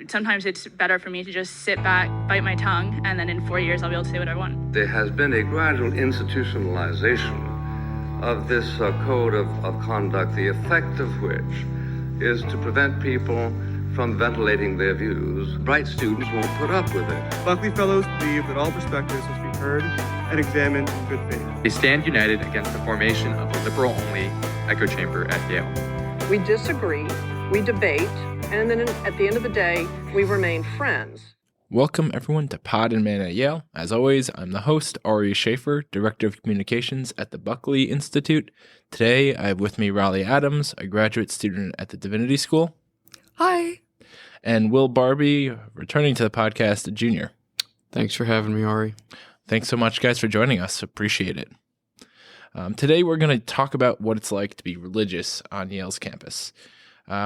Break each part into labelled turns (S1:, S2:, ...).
S1: Sometimes it's better for me to just sit back, bite my tongue, and then in 4 years I'll be able to say what I want.
S2: There has been a gradual institutionalization of this code of conduct, the effect of which is to prevent people from ventilating their views. Bright students won't put up with it.
S3: Buckley Fellows believe that all perspectives must be heard and examined in good faith.
S4: They stand united against the formation of a liberal-only echo chamber at Yale.
S5: We disagree, we debate, and then at the end of the day, we remain friends.
S6: Welcome everyone to Pod and Man at Yale. As always, I'm the host, Ari Schaefer, Director of Communications at the Buckley Institute. Today, I have with me Raleigh Adams, a graduate student at the Divinity School.
S7: Hi.
S6: And Will Barbee, returning to the podcast, a junior.
S7: Thanks for having me, Ari.
S6: Thanks so much, guys, for joining us. Appreciate it. Today, we're going to talk about what it's like to be religious on Yale's campus.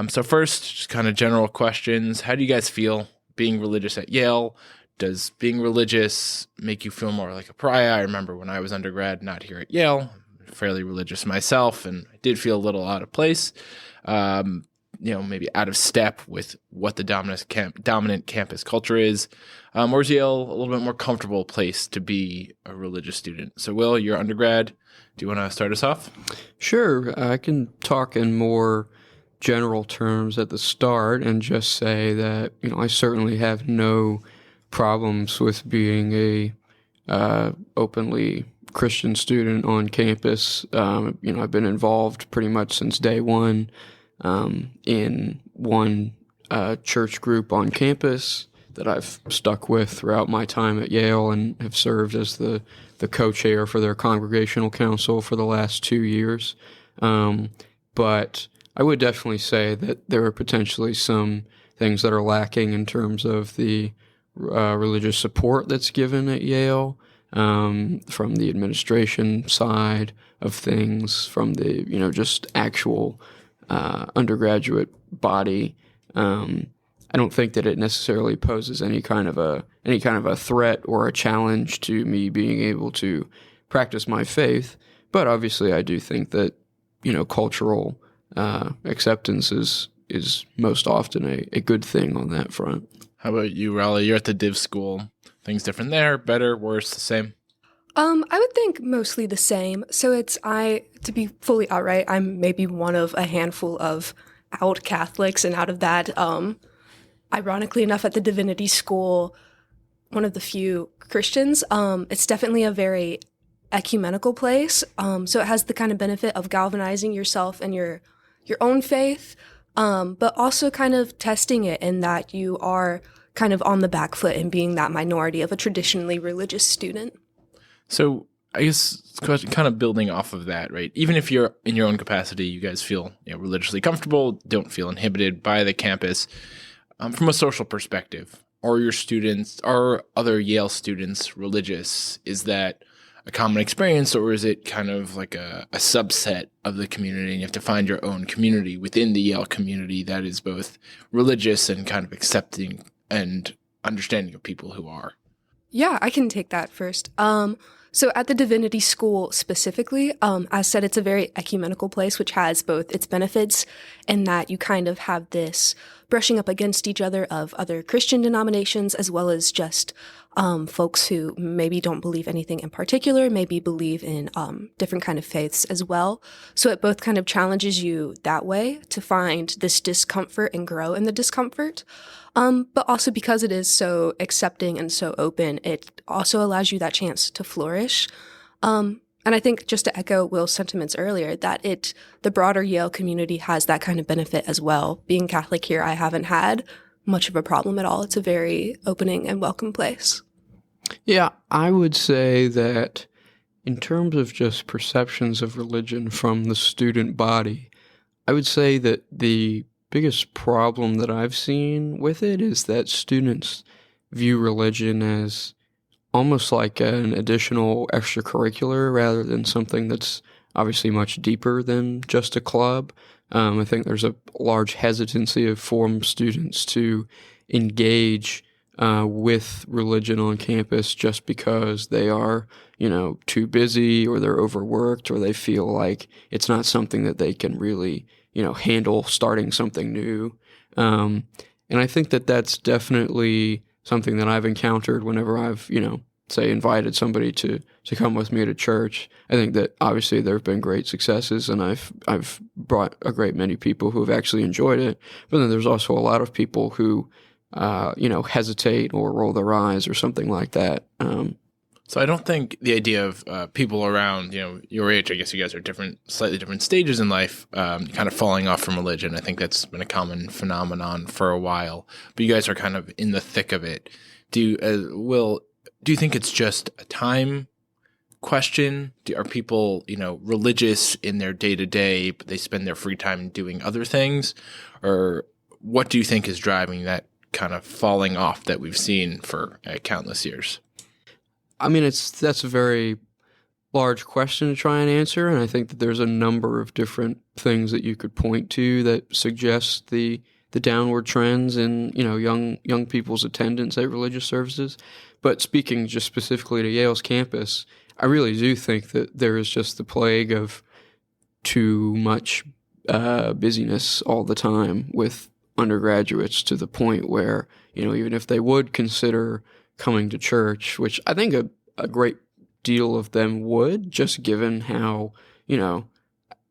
S6: So first, just kind of general questions. How do you guys feel being religious at Yale? Does being religious make you feel more like a pariah? I remember when I was undergrad, not here at Yale, I'm fairly religious myself, and I did feel a little out of place, maybe out of step with what the dominant campus culture is. Or is Yale a little bit more comfortable place to be a religious student? So Will, you're undergrad. Do you want to start us off?
S7: Sure. I can talk in more general terms at the start and just say that, I certainly have no problems with being a openly Christian student on campus. I've been involved pretty much since day one in one church group on campus that I've stuck with throughout my time at Yale and have served as the co-chair for their congregational council for the last 2 years. But I would definitely say that there are potentially some things that are lacking in terms of the religious support that's given at Yale, from the administration side of things, from the, just actual undergraduate body. I don't think that it necessarily poses any kind of a threat or a challenge to me being able to practice my faith. But obviously, I do think that cultural acceptance is most often a good thing on that front.
S6: How about you, Raleigh? You're at the Div school. Things different there? Better? Worse? The same?
S8: I would think mostly the same. So to be fully outright, I'm maybe one of a handful of out Catholics, and out of that, ironically enough, at the Divinity School, one of the few Christians. It's definitely a very ecumenical place. So it has the kind of benefit of galvanizing yourself and your own faith, but also kind of testing it in that you are kind of on the back foot and being that minority of a traditionally religious student.
S6: So I guess kind of building off of that, right? Even if you're in your own capacity, you guys feel religiously comfortable, don't feel inhibited by the campus. From a social perspective, are your students, are other Yale students religious? Is that a common experience, or is it kind of like a subset of the community and you have to find your own community within the Yale community that is both religious and kind of accepting and understanding of people who are?
S8: Yeah, I can take that first. So at the Divinity School specifically, as said, it's a very ecumenical place, which has both its benefits in that you kind of have this brushing up against each other of other Christian denominations, as well as just folks who maybe don't believe anything in particular, maybe believe in different kind of faiths as well. So it both kind of challenges you that way to find this discomfort and grow in the discomfort. But also because it is so accepting and so open, it also allows you that chance to flourish. And I think just to echo Will's sentiments earlier, that the broader Yale community has that kind of benefit as well. Being Catholic here, I haven't had much of a problem at all. It's a very opening and welcome place.
S7: Yeah, I would say that in terms of just perceptions of religion from the student body, I would say that the biggest problem that I've seen with it is that students view religion as almost like an additional extracurricular rather than something that's obviously much deeper than just a club. I think there's a large hesitancy from students to engage with religion on campus just because they are, too busy or they're overworked or they feel like it's not something that they can really, handle starting something new. And I think that that's definitely something that I've encountered whenever I've, say invited somebody to come with me to church. I think that obviously there have been great successes, and I've brought a great many people who have actually enjoyed it. But then there's also a lot of people who, hesitate or roll their eyes or something like that.
S6: So I don't think the idea of people around, your age, I guess you guys are slightly different stages in life, kind of falling off from religion. I think that's been a common phenomenon for a while. But you guys are kind of in the thick of it. Do you think it's just a time question? Are people, religious in their day-to-day, but they spend their free time doing other things? Or what do you think is driving that kind of falling off that we've seen for countless years?
S7: I mean, that's a very large question to try and answer, and I think that there's a number of different things that you could point to that suggest the downward trends in young people's attendance at religious services. But speaking just specifically to Yale's campus, I really do think that there is just the plague of too much busyness all the time with undergraduates, to the point where even if they would consider coming to church, which I think a great deal of them would, just given how,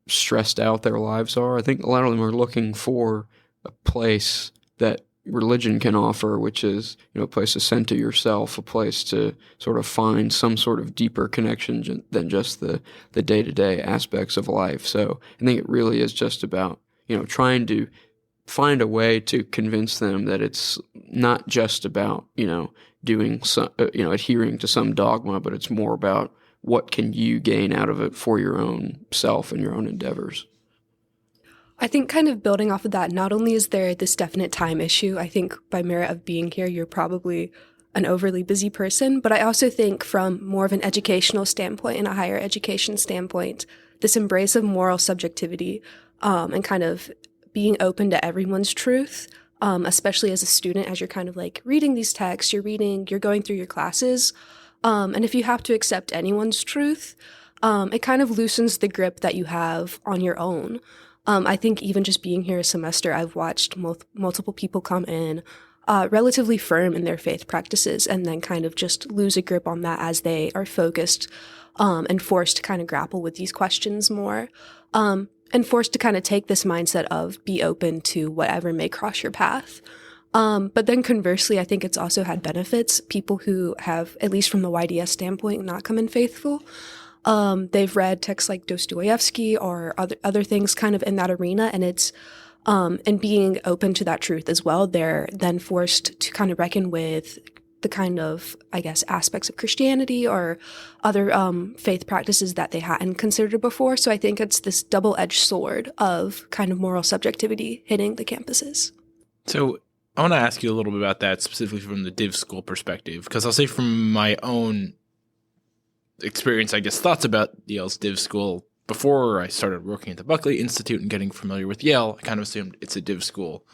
S7: stressed out their lives are. I think a lot of them are looking for a place that religion can offer, which is, a place to center yourself, a place to sort of find some sort of deeper connection than just the day-to-day aspects of life. So I think it really is just about, trying to find a way to convince them that it's not just about, doing some, adhering to some dogma, but it's more about what can you gain out of it for your own self and your own endeavors.
S8: I think kind of building off of that, not only is there this definite time issue, I think by merit of being here, you're probably an overly busy person, but I also think from more of an educational standpoint and a higher education standpoint, this embrace of moral subjectivity and kind of being open to everyone's truth, especially as a student, as you're kind of like reading these texts, you're going through your classes, and if you have to accept anyone's truth, it kind of loosens the grip that you have on your own. I think even just being here a semester, I've watched multiple people come in relatively firm in their faith practices and then kind of just lose a grip on that as they are focused and forced to kind of grapple with these questions more, and forced to kind of take this mindset of be open to whatever may cross your path. But then conversely, I think it's also had benefits. People who have, at least from the YDS standpoint, not come in faithful, they've read texts like Dostoevsky or other things kind of in that arena, and it's and being open to that truth as well, they're then forced to kind of reckon with the kind of, I guess, aspects of Christianity or other faith practices that they hadn't considered before. So I think it's this double-edged sword of kind of moral subjectivity hitting the campuses.
S6: So I want to ask you a little bit about that, specifically from the div school perspective, because I'll say from my own experience, I guess, thoughts about Yale's div school. Before I started working at the Buckley Institute and getting familiar with Yale, I kind of assumed it's a div school.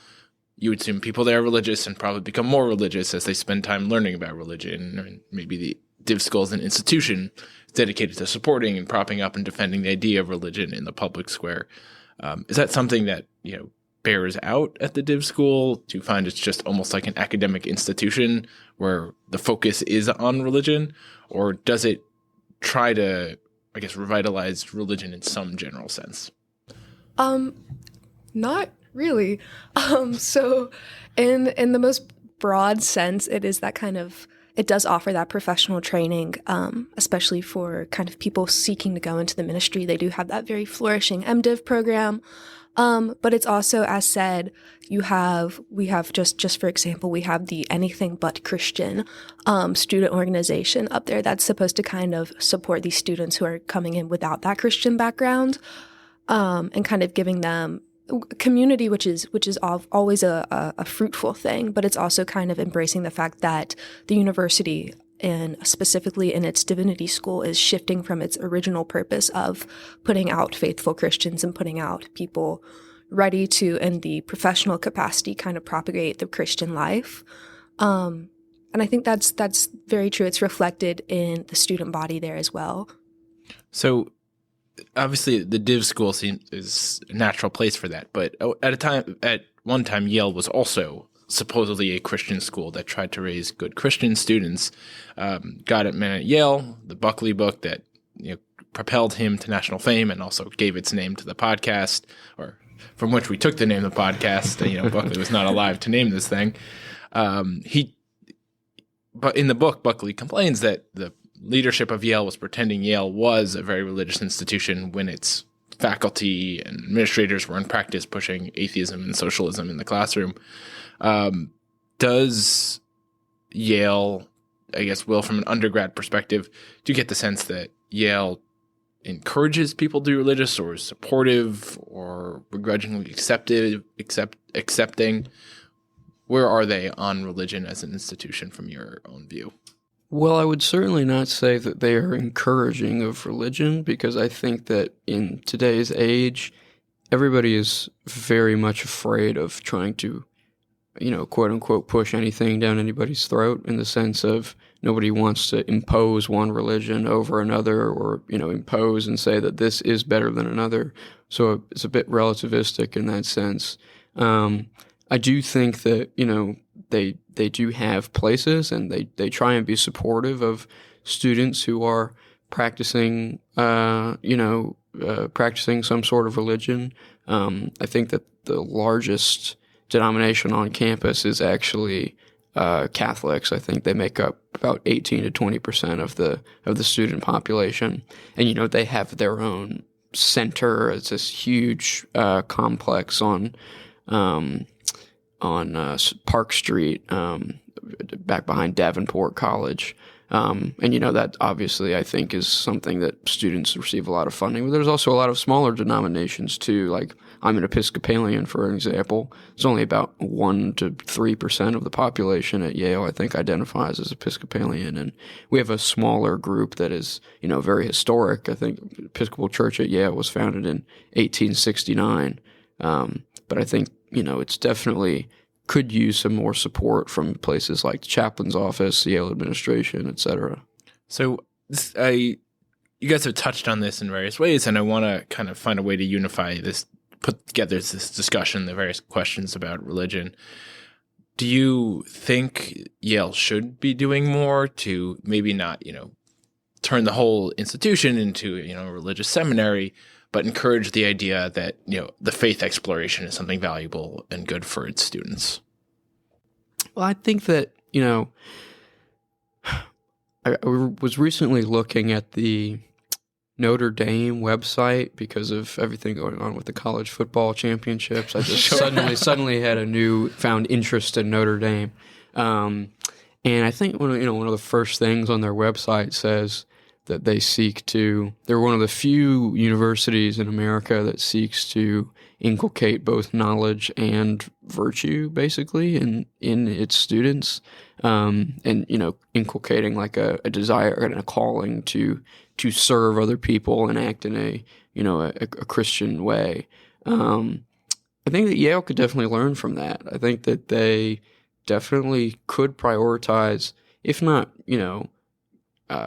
S6: You would assume people there are religious and probably become more religious as they spend time learning about religion. And maybe the div school is an institution dedicated to supporting and propping up and defending the idea of religion in the public square. Is that something that, bears out at the div school? Do you find it's just almost like an academic institution where the focus is on religion? Or does it try to, I guess, revitalize religion in some general sense?
S8: Not really. So in the most broad sense, it is that kind of, it does offer that professional training, especially for kind of people seeking to go into the ministry. They do have that very flourishing MDiv program. But it's also, as said, we have just for example, we have the Anything But Christian student organization up there that's supposed to kind of support these students who are coming in without that Christian background, and kind of giving them community, which is always a fruitful thing, but it's also kind of embracing the fact that the university, and specifically in its divinity school, is shifting from its original purpose of putting out faithful Christians and putting out people ready to, in the professional capacity, kind of propagate the Christian life. And I think that's very true. It's reflected in the student body there as well. So
S6: obviously the div school is a natural place for that, but at one time Yale was also supposedly a Christian school that tried to raise good Christian students, got it at Yale, the Buckley book that propelled him to national fame and also gave its name to the podcast, or from which we took the name of the podcast. Buckley was not alive to name this thing. But in the book, Buckley complains that the leadership of Yale was pretending Yale was a very religious institution when its faculty and administrators were in practice pushing atheism and socialism in the classroom. Does Yale, I guess, Will, from an undergrad perspective, do you get the sense that Yale encourages people to be religious, or is supportive, or begrudgingly accepting? Where are they on religion as an institution from your own view?
S7: Well, I would certainly not say that they are encouraging of religion, because I think that in today's age, everybody is very much afraid of trying to, quote unquote, push anything down anybody's throat, in the sense of nobody wants to impose one religion over another, or, impose and say that this is better than another. So it's a bit relativistic in that sense. I do think that, they do have places, and they try and be supportive of students who are practicing, practicing some sort of religion. I think that the largest denomination on campus is actually Catholics. I think they make up about 18 to 20% of the student population, and they have their own center. It's this huge complex on Park Street, back behind Davenport College. And that obviously I think is something that students receive a lot of funding. But there's also a lot of smaller denominations too. Like, I'm an Episcopalian, for example. It's only about 1 to 3% of the population at Yale, I think, identifies as Episcopalian. And we have a smaller group that is, very historic. I think Episcopal Church at Yale was founded in 1869. But I think, it's definitely could use some more support from places like the chaplain's office, the Yale administration, et cetera.
S6: So you guys have touched on this in various ways, and I want to kind of find a way to unify this, put together this discussion, the various questions about religion. Do you think Yale should be doing more to maybe not, turn the whole institution into, a religious seminary, but encourage the idea that, the faith exploration is something valuable and good for its students?
S7: Well, I think that, I was recently looking at the Notre Dame website because of everything going on with the college football championships. I just suddenly had a newfound interest in Notre Dame. And I think one of the first things on their website says that they're one of the few universities in America that seeks to inculcate both knowledge and virtue, basically, in its students, and inculcating like a desire and a calling to serve other people and act in a Christian way. I think that Yale could definitely learn from that. I think that they definitely could prioritize, if not,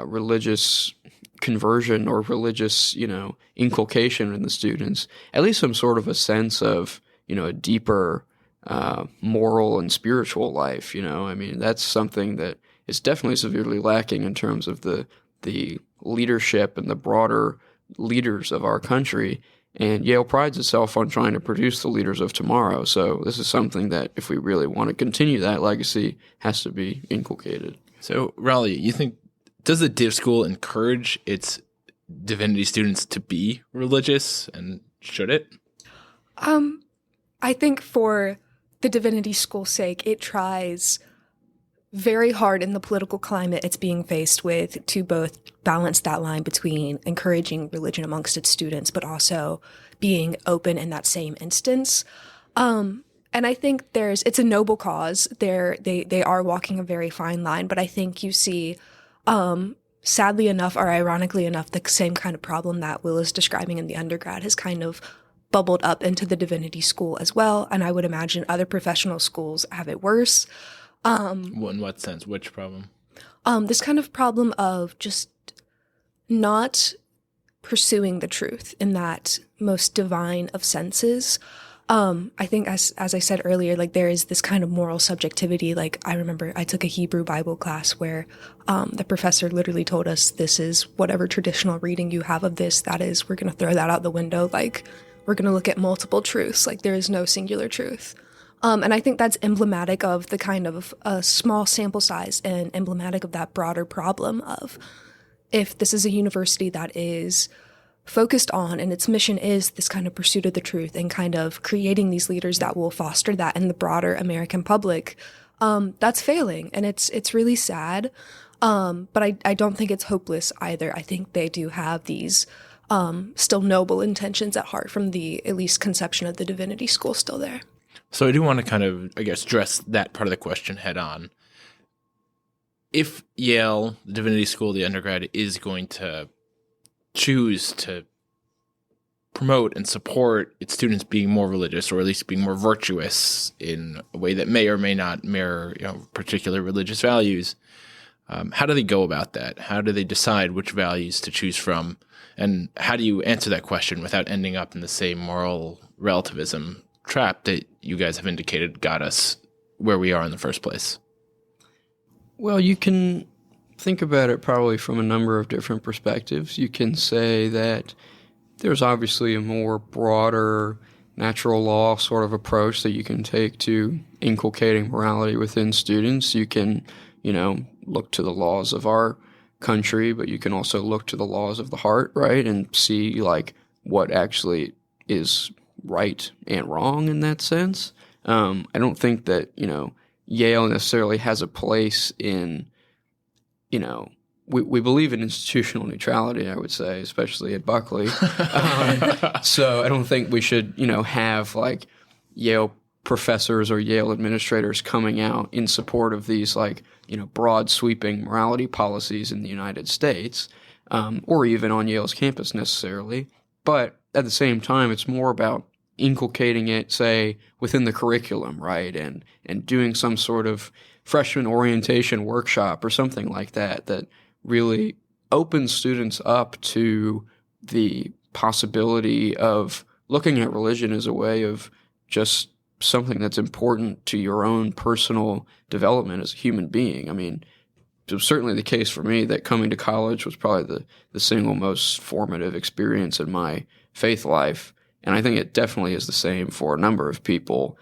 S7: religious conversion or religious, inculcation in the students, at least some sort of a sense of, a deeper moral and spiritual life. That's something that is definitely severely lacking in terms of the leadership and the broader leaders of our country. And Yale prides itself on trying to produce the leaders of tomorrow. So this is something that, if we really want to continue that legacy, has to be inculcated.
S6: So, Raleigh, you think, does the Div School encourage its divinity students to be religious, and should it?
S8: I think for the divinity school's sake, it tries very hard in the political climate it's being faced with to both balance that line between encouraging religion amongst its students, but also being open in that same instance. And I think it's a noble cause. They are walking a very fine line, but I think you see, sadly enough, or ironically enough, the same kind of problem that Will is describing in the undergrad has kind of bubbled up into the divinity school as well. And I would imagine other professional schools have it worse.
S6: In what sense? Which problem?
S8: This kind of problem of just not pursuing the truth in that most divine of senses. I think as I said earlier, like there is this kind of moral subjectivity. Like I remember I took a Hebrew Bible class where the professor literally told us, this is whatever traditional reading you have of this, that is, we're going to throw that out the window. Like we're going to look at multiple truths. Like there is no singular truth. And I think that's emblematic of the kind of a small sample size and emblematic of that broader problem of if this is a university that is focused on and its mission is this kind of pursuit of the truth and kind of creating these leaders that will foster that in the broader American public, that's failing. And it's really sad. But I don't think it's hopeless either. I think they do have these still noble intentions at heart from the at least conception of the divinity school still there.
S6: So I do want to kind of, I guess, address that part of the question head on. If Yale, the divinity school, the undergrad, is going to choose to promote and support its students being more religious, or at least being more virtuous in a way that may or may not mirror, particular religious values, how do they go about that? How do they decide which values to choose from? And how do you answer that question without ending up in the same moral relativism trap that you guys have indicated got us where we are in the first place?
S7: Well, you can think about it probably from a number of different perspectives. You can say that there's obviously a more broader natural law sort of approach that you can take to inculcating morality within students. You can, look to the laws of our country, but you can also look to the laws of the heart, right? And see like what actually is right and wrong in that sense. I don't think that, Yale necessarily has a place in, we believe in institutional neutrality, I would say, especially at Buckley. So I don't think we should, have like Yale professors or Yale administrators coming out in support of these like, broad sweeping morality policies in the United States, or even on Yale's campus necessarily. But at the same time, it's more about inculcating it, say, within the curriculum, right? And doing some sort of freshman orientation workshop or something like that that really opens students up to the possibility of looking at religion as a way of just something that's important to your own personal development as a human being. I mean, it was certainly the case for me that coming to college was probably the single most formative experience in my faith life. And I think it definitely is the same for a number of people,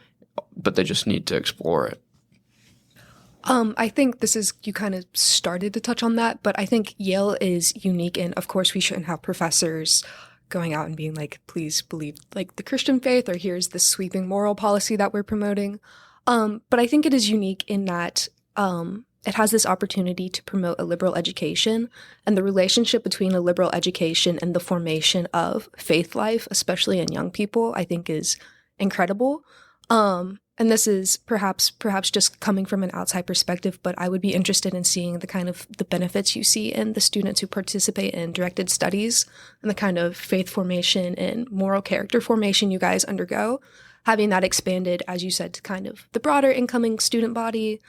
S7: but they just need to explore it.
S8: I think you kind of started to touch on that, but I think Yale is unique in, of course, we shouldn't have professors going out and being like, please believe like the Christian faith, or here's this sweeping moral policy that we're promoting. But I think it is unique in that it has this opportunity to promote a liberal education, and the relationship between a liberal education and the formation of faith life, especially in young people, I think is incredible. And this is perhaps just coming from an outside perspective, but I would be interested in seeing the kind of the benefits you see in the students who participate in directed studies and the kind of faith formation and moral character formation you guys undergo, having that expanded, as you said, to kind of the broader incoming student body.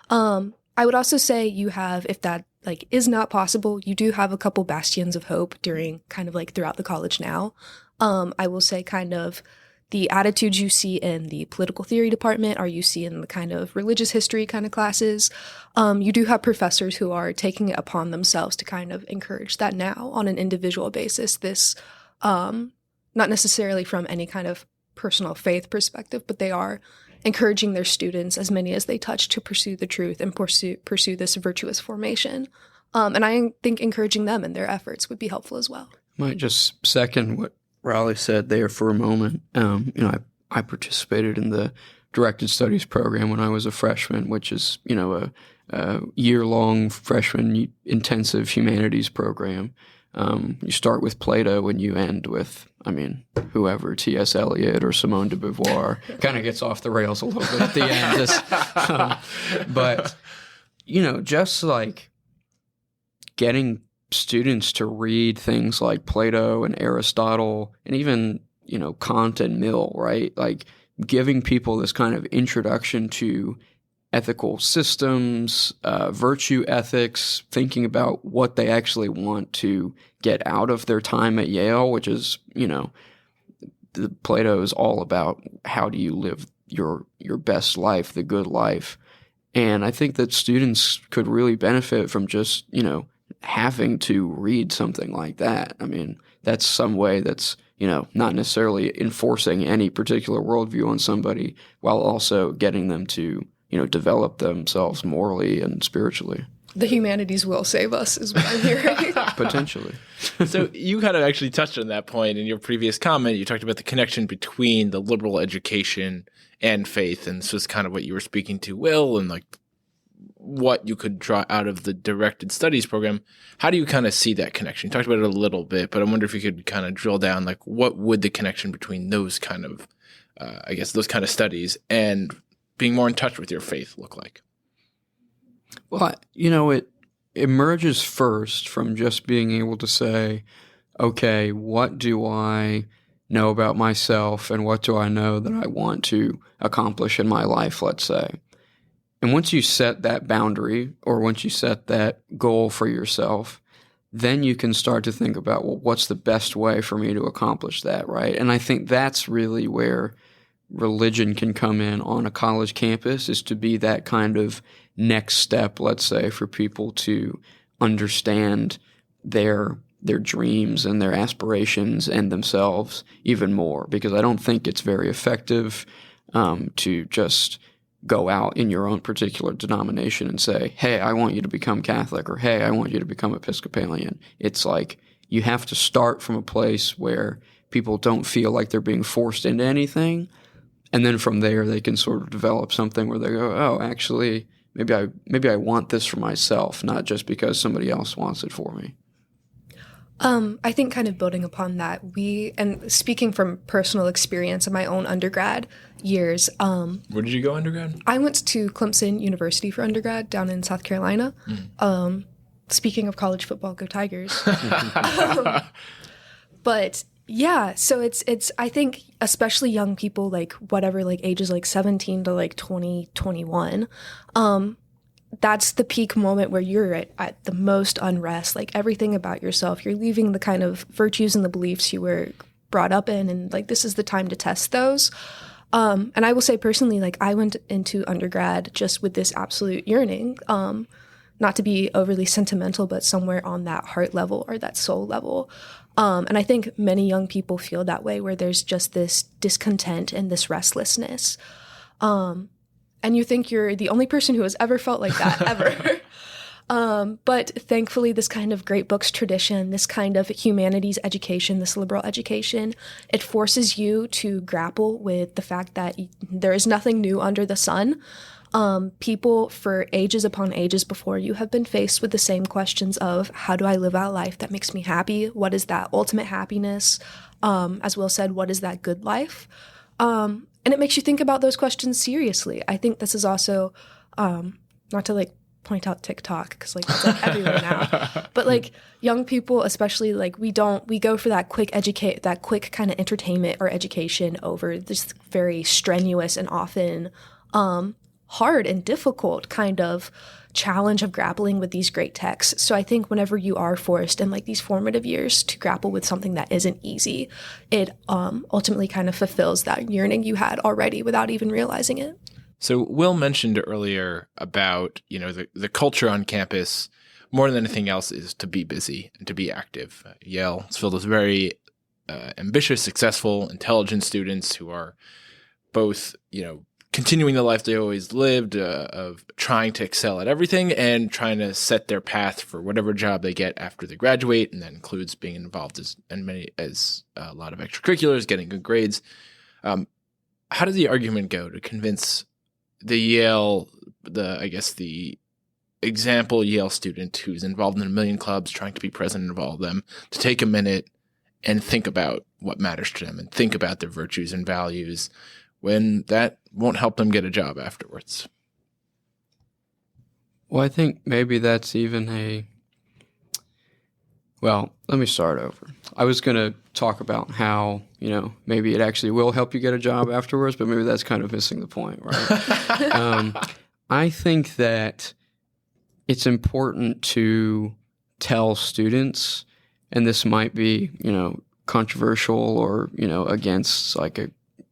S8: I would also say you have, if that like is not possible, you do have a couple bastions of hope during kind of like throughout the college now. I will say kind of the attitudes you see in the political theory department, or you see in the kind of religious history kind of classes, you do have professors who are taking it upon themselves to kind of encourage that now on an individual basis. This, not necessarily from any kind of personal faith perspective, but they are encouraging their students, as many as they touch, to pursue the truth and pursue this virtuous formation. And I think encouraging them in their efforts would be helpful as well.
S7: Might just second what Raleigh said there for a moment. I participated in the directed studies program when I was a freshman, which is, a year-long freshman intensive humanities program. You start with Plato and you end with, whoever, T.S. Eliot or Simone de Beauvoir. Kind of gets off the rails a little bit at the end. But, just like getting students to read things like Plato and Aristotle and even, Kant and Mill, right? Like giving people this kind of introduction to ethical systems, virtue ethics, thinking about what they actually want to get out of their time at Yale, which is, Plato is all about how do you live your best life, the good life. And I think that students could really benefit from just, having to read something like that. I mean, that's some way that's, not necessarily enforcing any particular worldview on somebody while also getting them to, develop themselves morally and spiritually.
S8: The humanities will save us, is what I'm hearing.
S7: Potentially.
S6: So you kind of actually touched on that point in your previous comment. You talked about the connection between the liberal education and faith, and this was kind of what you were speaking to, Will, and like what you could draw out of the directed studies program. How do you kind of see that connection? You talked about it a little bit, but I wonder if you could kind of drill down, like what would the connection between those kind of, those kind of studies and being more in touch with your faith look like?
S7: Well, it emerges first from just being able to say, okay, what do I know about myself and what do I know that I want to accomplish in my life, let's say. And once you set that boundary or once you set that goal for yourself, then you can start to think about, well, what's the best way for me to accomplish that, right? And I think that's really where religion can come in on a college campus, is to be that kind of next step, let's say, for people to understand their dreams and their aspirations and themselves even more. Because I don't think it's very effective to just go out in your own particular denomination and say, hey, I want you to become Catholic, or hey, I want you to become Episcopalian. It's like you have to start from a place where people don't feel like they're being forced into anything. And then from there, they can sort of develop something where they go, oh, actually, maybe I want this for myself, not just because somebody else wants it for me.
S8: I think kind of building upon that, and speaking from personal experience in my own undergrad years.
S6: Where did you go undergrad?
S8: I went to Clemson University for undergrad down in South Carolina. Speaking of college football, go Tigers. But yeah, so it's I think especially young people, like whatever, like ages like 17 to like 20, 21, that's the peak moment where you're at the most unrest, like everything about yourself. You're leaving the kind of virtues and the beliefs you were brought up in, and like this is the time to test those. And I will say personally, like I went into undergrad just with this absolute yearning, not to be overly sentimental, but somewhere on that heart level or that soul level. And I think many young people feel that way, where there's just this discontent and this restlessness. And you think you're the only person who has ever felt like that, ever. But thankfully, this kind of great books tradition, this kind of humanities education, this liberal education, it forces you to grapple with the fact that there is nothing new under the sun. People for ages upon ages before you have been faced with the same questions of, how do I live out life that makes me happy? What is that ultimate happiness? As Will said, what is that good life? And it makes you think about those questions seriously. I think this is also, not to like point out TikTok, because like it's like everywhere now, but like young people, especially, like we go for that quick kind of entertainment or education over this very strenuous and often hard and difficult kind of challenge of grappling with these great texts. So I think whenever you are forced in like these formative years to grapple with something that isn't easy, it ultimately kind of fulfills that yearning you had already without even realizing it.
S6: So Will mentioned earlier about, the culture on campus, more than anything else, is to be busy and to be active. Yale is filled with very ambitious, successful, intelligent students who are both, continuing the life they always lived, of trying to excel at everything and trying to set their path for whatever job they get after they graduate, and that includes being involved as a lot of extracurriculars, getting good grades. How does the argument go to convince the Yale, the example Yale student who's involved in a million clubs, trying to be president of all of them, to take a minute and think about what matters to them and think about their virtues and values, when that won't help them get a job afterwards?
S7: Well, I think maybe that's even well, let me start over. I was going to talk about how, maybe it actually will help you get a job afterwards, but maybe that's kind of missing the point, right? I think that it's important to tell students, and this might be, controversial or, against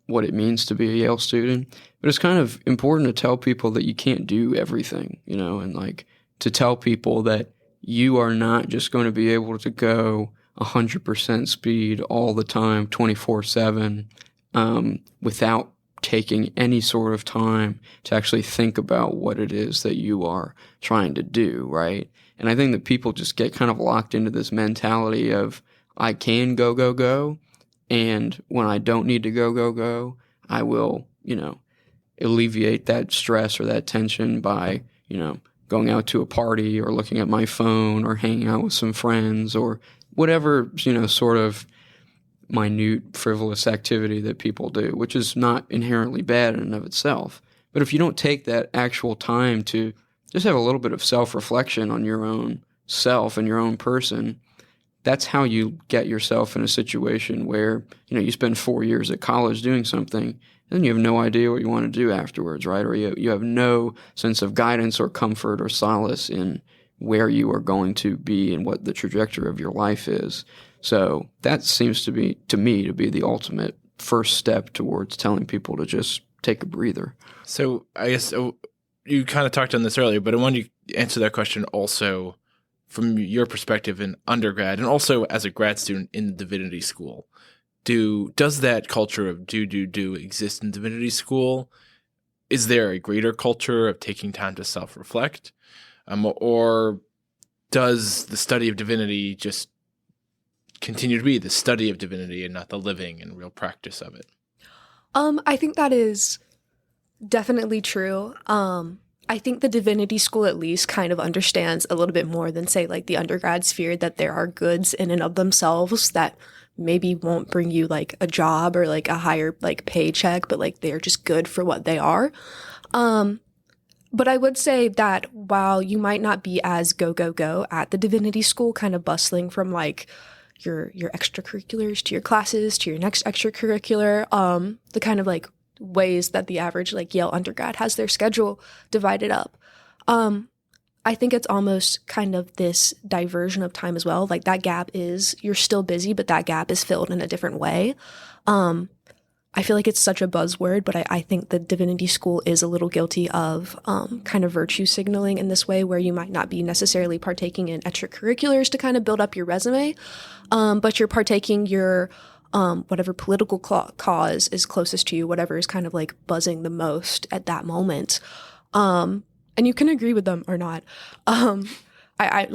S7: what it means to be a Yale student. But it's kind of important to tell people that you can't do everything, and to tell people that you are not just going to be able to go 100% speed all the time, 24/7, without taking any sort of time to actually think about what it is that you are trying to do, right? And I think that people just get kind of locked into this mentality of, I can go, go, go, and when I don't need to go, go, go, I will, alleviate that stress or that tension by, going out to a party or looking at my phone or hanging out with some friends or whatever, sort of minute, frivolous activity that people do, which is not inherently bad in and of itself. But if you don't take that actual time to just have a little bit of self-reflection on your own self and your own person, that's how you get yourself in a situation where, you spend 4 years at college doing something, and then you have no idea what you want to do afterwards, right? Or you have no sense of guidance or comfort or solace in where you are going to be and what the trajectory of your life is. So that seems to me to be the ultimate first step towards telling people to just take a breather.
S6: So I guess you kind of talked on this earlier, but I want you to answer that question also from your perspective in undergrad and also as a grad student in the divinity school. Does that culture of do exist in divinity school? Is there a greater culture of taking time to self-reflect? Or does the study of divinity just continue to be the study of divinity and not the living and real practice of it?
S8: I think that is definitely true. I think the divinity school at least kind of understands a little bit more than, say, the undergrad sphere, that there are goods in and of themselves that maybe won't bring you a job or a higher paycheck, but they're just good for what they are. But I would say that while you might not be as go at the divinity school, kind of bustling from your extracurriculars to your classes to your next extracurricular, the kind of ways that the average Yale undergrad has their schedule divided up. I think it's almost kind of this diversion of time as well. That gap is, you're still busy, but that gap is filled in a different way. I feel like it's such a buzzword, but I think the divinity school is a little guilty of kind of virtue signaling in this way, where you might not be necessarily partaking in extracurriculars to kind of build up your resume, but you're partaking your whatever political cause is closest to you, whatever is kind of buzzing the most at that moment. And you can agree with them or not. I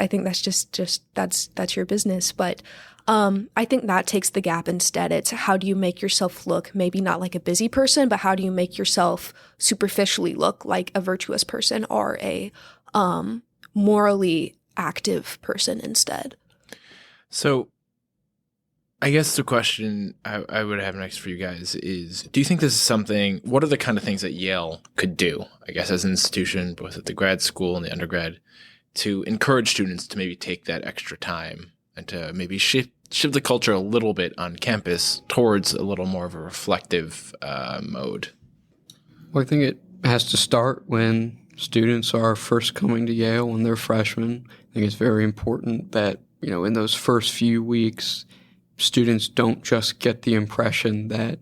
S8: think that's just that's your business. But I think that takes the gap instead. It's how do you make yourself look maybe not like a busy person, but how do you make yourself superficially look like a virtuous person or a morally active person instead?
S6: So I guess the question I would have next for you guys is, do you think this is something, what are the kind of things that Yale could do, I guess, as an institution, both at the grad school and the undergrad, to encourage students to maybe take that extra time and to maybe shift the culture a little bit on campus towards a little more of a reflective mode?
S7: Well, I think it has to start when students are first coming to Yale when they're freshmen. I think it's very important that, in those first few weeks, students don't just get the impression that,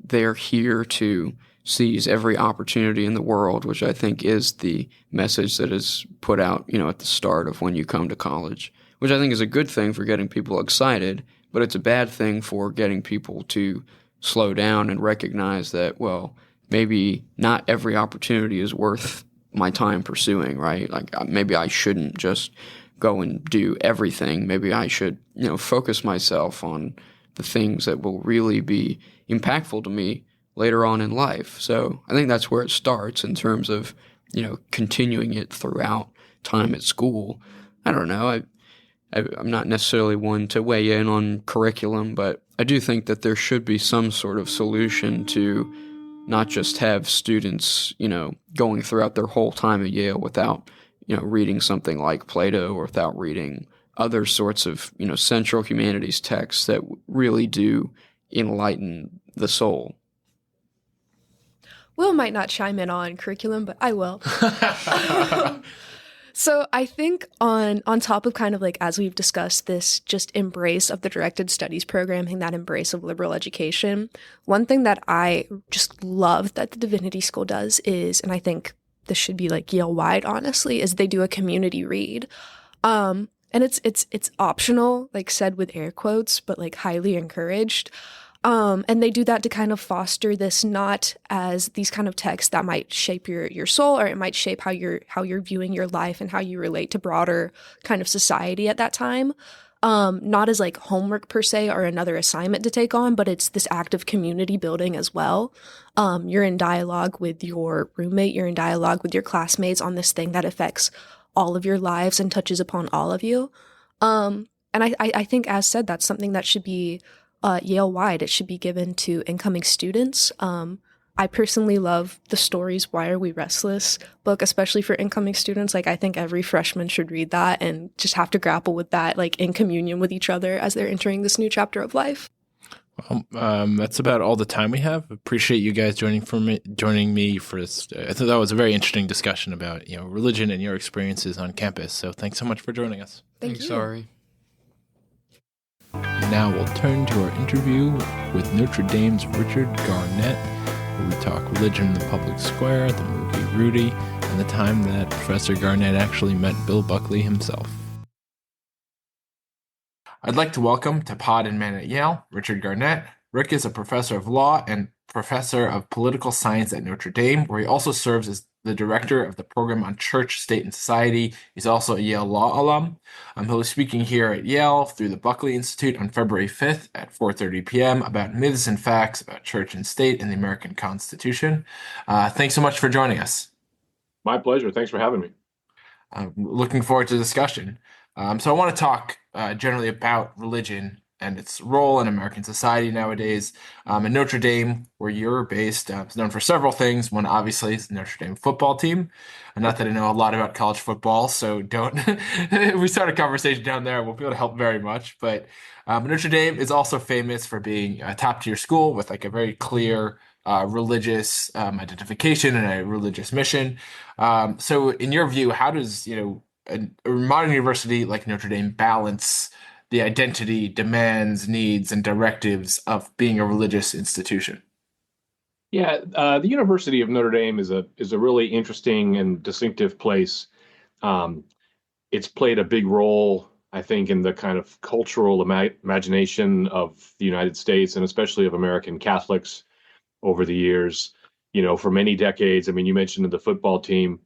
S7: they're here to seize every opportunity in the world, which I think is the message that is put out, at the start of when you come to college, which I think is a good thing for getting people excited, but it's a bad thing for getting people to slow down and recognize that, well, maybe not every opportunity is worth my time pursuing, right? Maybe I shouldn't just go and do everything. Maybe I should, focus myself on the things that will really be impactful to me later on in life. So I think that's where it starts in terms of, continuing it throughout time at school. I don't know. I'm not necessarily one to weigh in on curriculum, but I do think that there should be some sort of solution to not just have students, going throughout their whole time at Yale without reading something like Plato or without reading other sorts of, central humanities texts that really do enlighten the soul.
S8: Will might not chime in on curriculum, but I will. So I think on top of kind of like, as we've discussed, this just embrace of the directed studies programming, that embrace of liberal education, one thing that I just love that the Divinity School does is, and I think this should be like Yale wide, honestly, is they do a community read. And it's optional, like said with air quotes, but like highly encouraged. And they do that to kind of foster this, not as these kind of texts that might shape your soul, or it might shape how you're viewing your life and how you relate to broader kind of society at that time. Not as like homework per se or another assignment to take on, but it's this act of community building as well. You're in dialogue with your roommate, you're in dialogue with your classmates on this thing that affects all of your lives and touches upon all of you. And I think, as said, that's something that should be Yale-wide. It should be given to incoming students. I personally love the stories Why Are We Restless book, especially for incoming students. Like, I think every freshman should read that and just have to grapple with that, like in communion with each other as they're entering this new chapter of life.
S6: Well, that's about all the time we have. Appreciate you guys joining me for this. I thought that was a very interesting discussion about religion and your experiences on campus. So thanks so much for joining us.
S8: Thank you.
S7: Sorry.
S6: Now we'll turn to our interview with Notre Dame's Richard Garnett, where we talk religion in the public square, the movie Rudy, and the time that Professor Garnett actually met Bill Buckley himself. I'd like to welcome to Pod and Man at Yale, Richard Garnett. Rick is a professor of law and professor of political science at Notre Dame, where he also serves as the director of the program on church, state, and society. He's also a Yale Law alum. He'll be speaking here at Yale through the Buckley Institute on February 5th at 4:30 p.m. about myths and facts about church and state and the American Constitution. Thanks so much for joining us.
S9: My pleasure. Thanks for having me.
S6: Looking forward to the discussion. So I want to talk generally about religion and its role in American society nowadays. And Notre Dame, where you're based, is known for several things. One, obviously, is the Notre Dame football team. And not that I know a lot about college football, so don't if we start a conversation down there, I won't be able to help very much. But Notre Dame is also famous for being a top-tier school with like a very clear religious identification and a religious mission. So in your view, how does a modern university like Notre Dame balance the identity, demands, needs, and directives of being a religious institution?
S9: Yeah, the University of Notre Dame is a really interesting and distinctive place. It's played a big role, I think, in the kind of cultural imagination of the United States and especially of American Catholics over the years. For many decades. I mean, you mentioned the football team.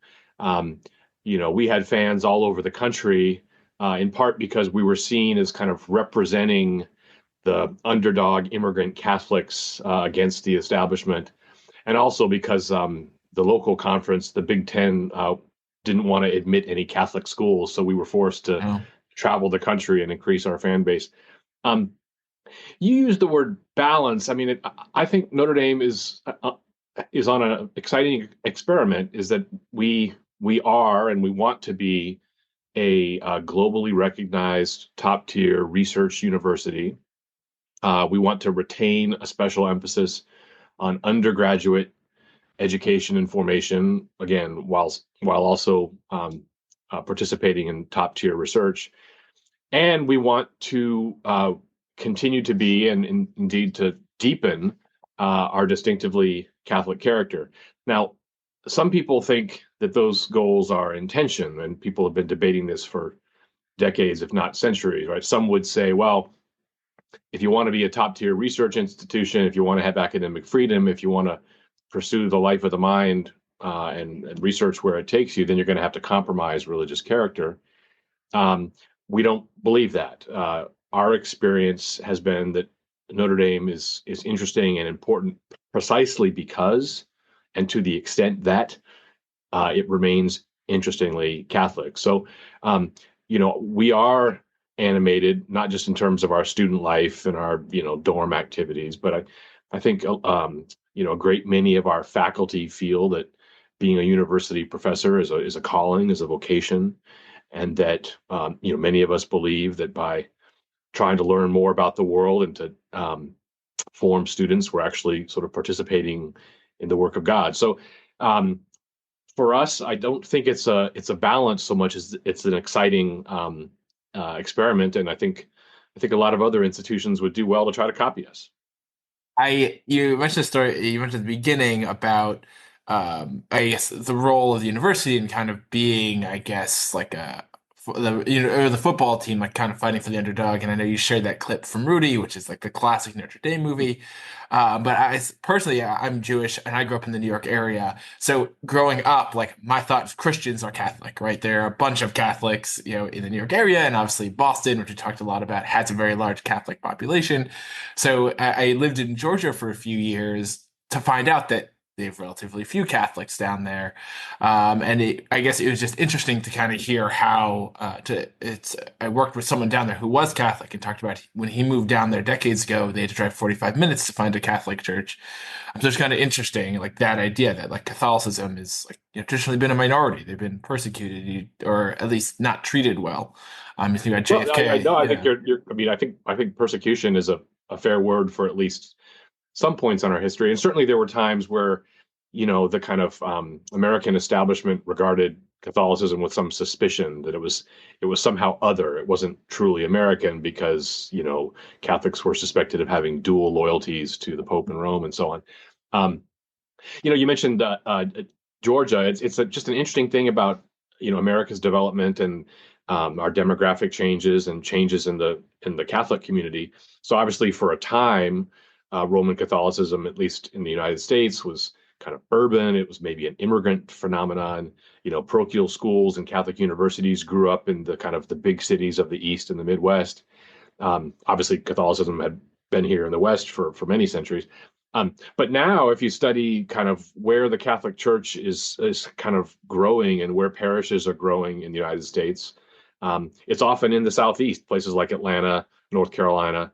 S9: We had fans all over the country. In part because we were seen as kind of representing the underdog immigrant Catholics against the establishment. And also because the local conference, the Big Ten, didn't want to admit any Catholic schools. So we were forced to travel the country and increase our fan base. You used the word balance. I mean, I think Notre Dame is on an exciting experiment, is that we are and we want to be a globally recognized top-tier research university. We want to retain a special emphasis on undergraduate education and formation, again, while also participating in top-tier research. And we want to continue to be, and indeed to deepen, our distinctively Catholic character. Now, some people think that those goals are in tension, and people have been debating this for decades, if not centuries, right? Some would say, well, if you want to be a top-tier research institution, if you want to have academic freedom, if you want to pursue the life of the mind and research where it takes you, then you're going to have to compromise religious character. We don't believe that. Our experience has been that Notre Dame is interesting and important precisely because, and to the extent that it remains interestingly Catholic. So, we are animated, not just in terms of our student life and our, dorm activities, but I think, a great many of our faculty feel that being a university professor is a calling, is a vocation, and that, many of us believe that by trying to learn more about the world and to form students, we're actually sort of participating in the work of God. So, For us, I don't think it's a balance so much as it's an exciting experiment, and I think a lot of other institutions would do well to try to copy us.
S6: You mentioned the story. You mentioned at the beginning about, I guess, the role of the university and kind of being, I guess, like or the football team, like kind of fighting for the underdog. And I know you shared that clip from Rudy, which is like the classic Notre Dame movie. But personally, I'm Jewish and I grew up in the New York area. So growing up, like my thought is Christians are Catholic, right? There are a bunch of Catholics, in the New York area, and obviously Boston, which we talked a lot about, has a very large Catholic population. So I lived in Georgia for a few years to find out that they have relatively few Catholics down there, and I guess it was just interesting to kind of hear how I worked with someone down there who was Catholic and talked about when he moved down there decades ago, they had to drive 45 minutes to find a Catholic church. So it's kind of interesting, like that idea that like Catholicism is like traditionally been a minority. They've been persecuted or at least not treated well. You think about JFK.
S9: Well, I think you're. I mean, I think persecution is a fair word for at least some points on our history, and certainly there were times where, the kind of American establishment regarded Catholicism with some suspicion that it was somehow other. It wasn't truly American because Catholics were suspected of having dual loyalties to the Pope in Rome and so on. You mentioned Georgia. It's just an interesting thing about America's development and our demographic changes and changes in the Catholic community. So obviously, for a time, Roman Catholicism, at least in the United States, was kind of urban. It was maybe an immigrant phenomenon. Parochial schools and Catholic universities grew up in the kind of the big cities of the East and the Midwest. Obviously, Catholicism had been here in the West for many centuries. But now, if you study kind of where the Catholic Church is kind of growing and where parishes are growing in the United States, it's often in the Southeast, places like Atlanta, North Carolina.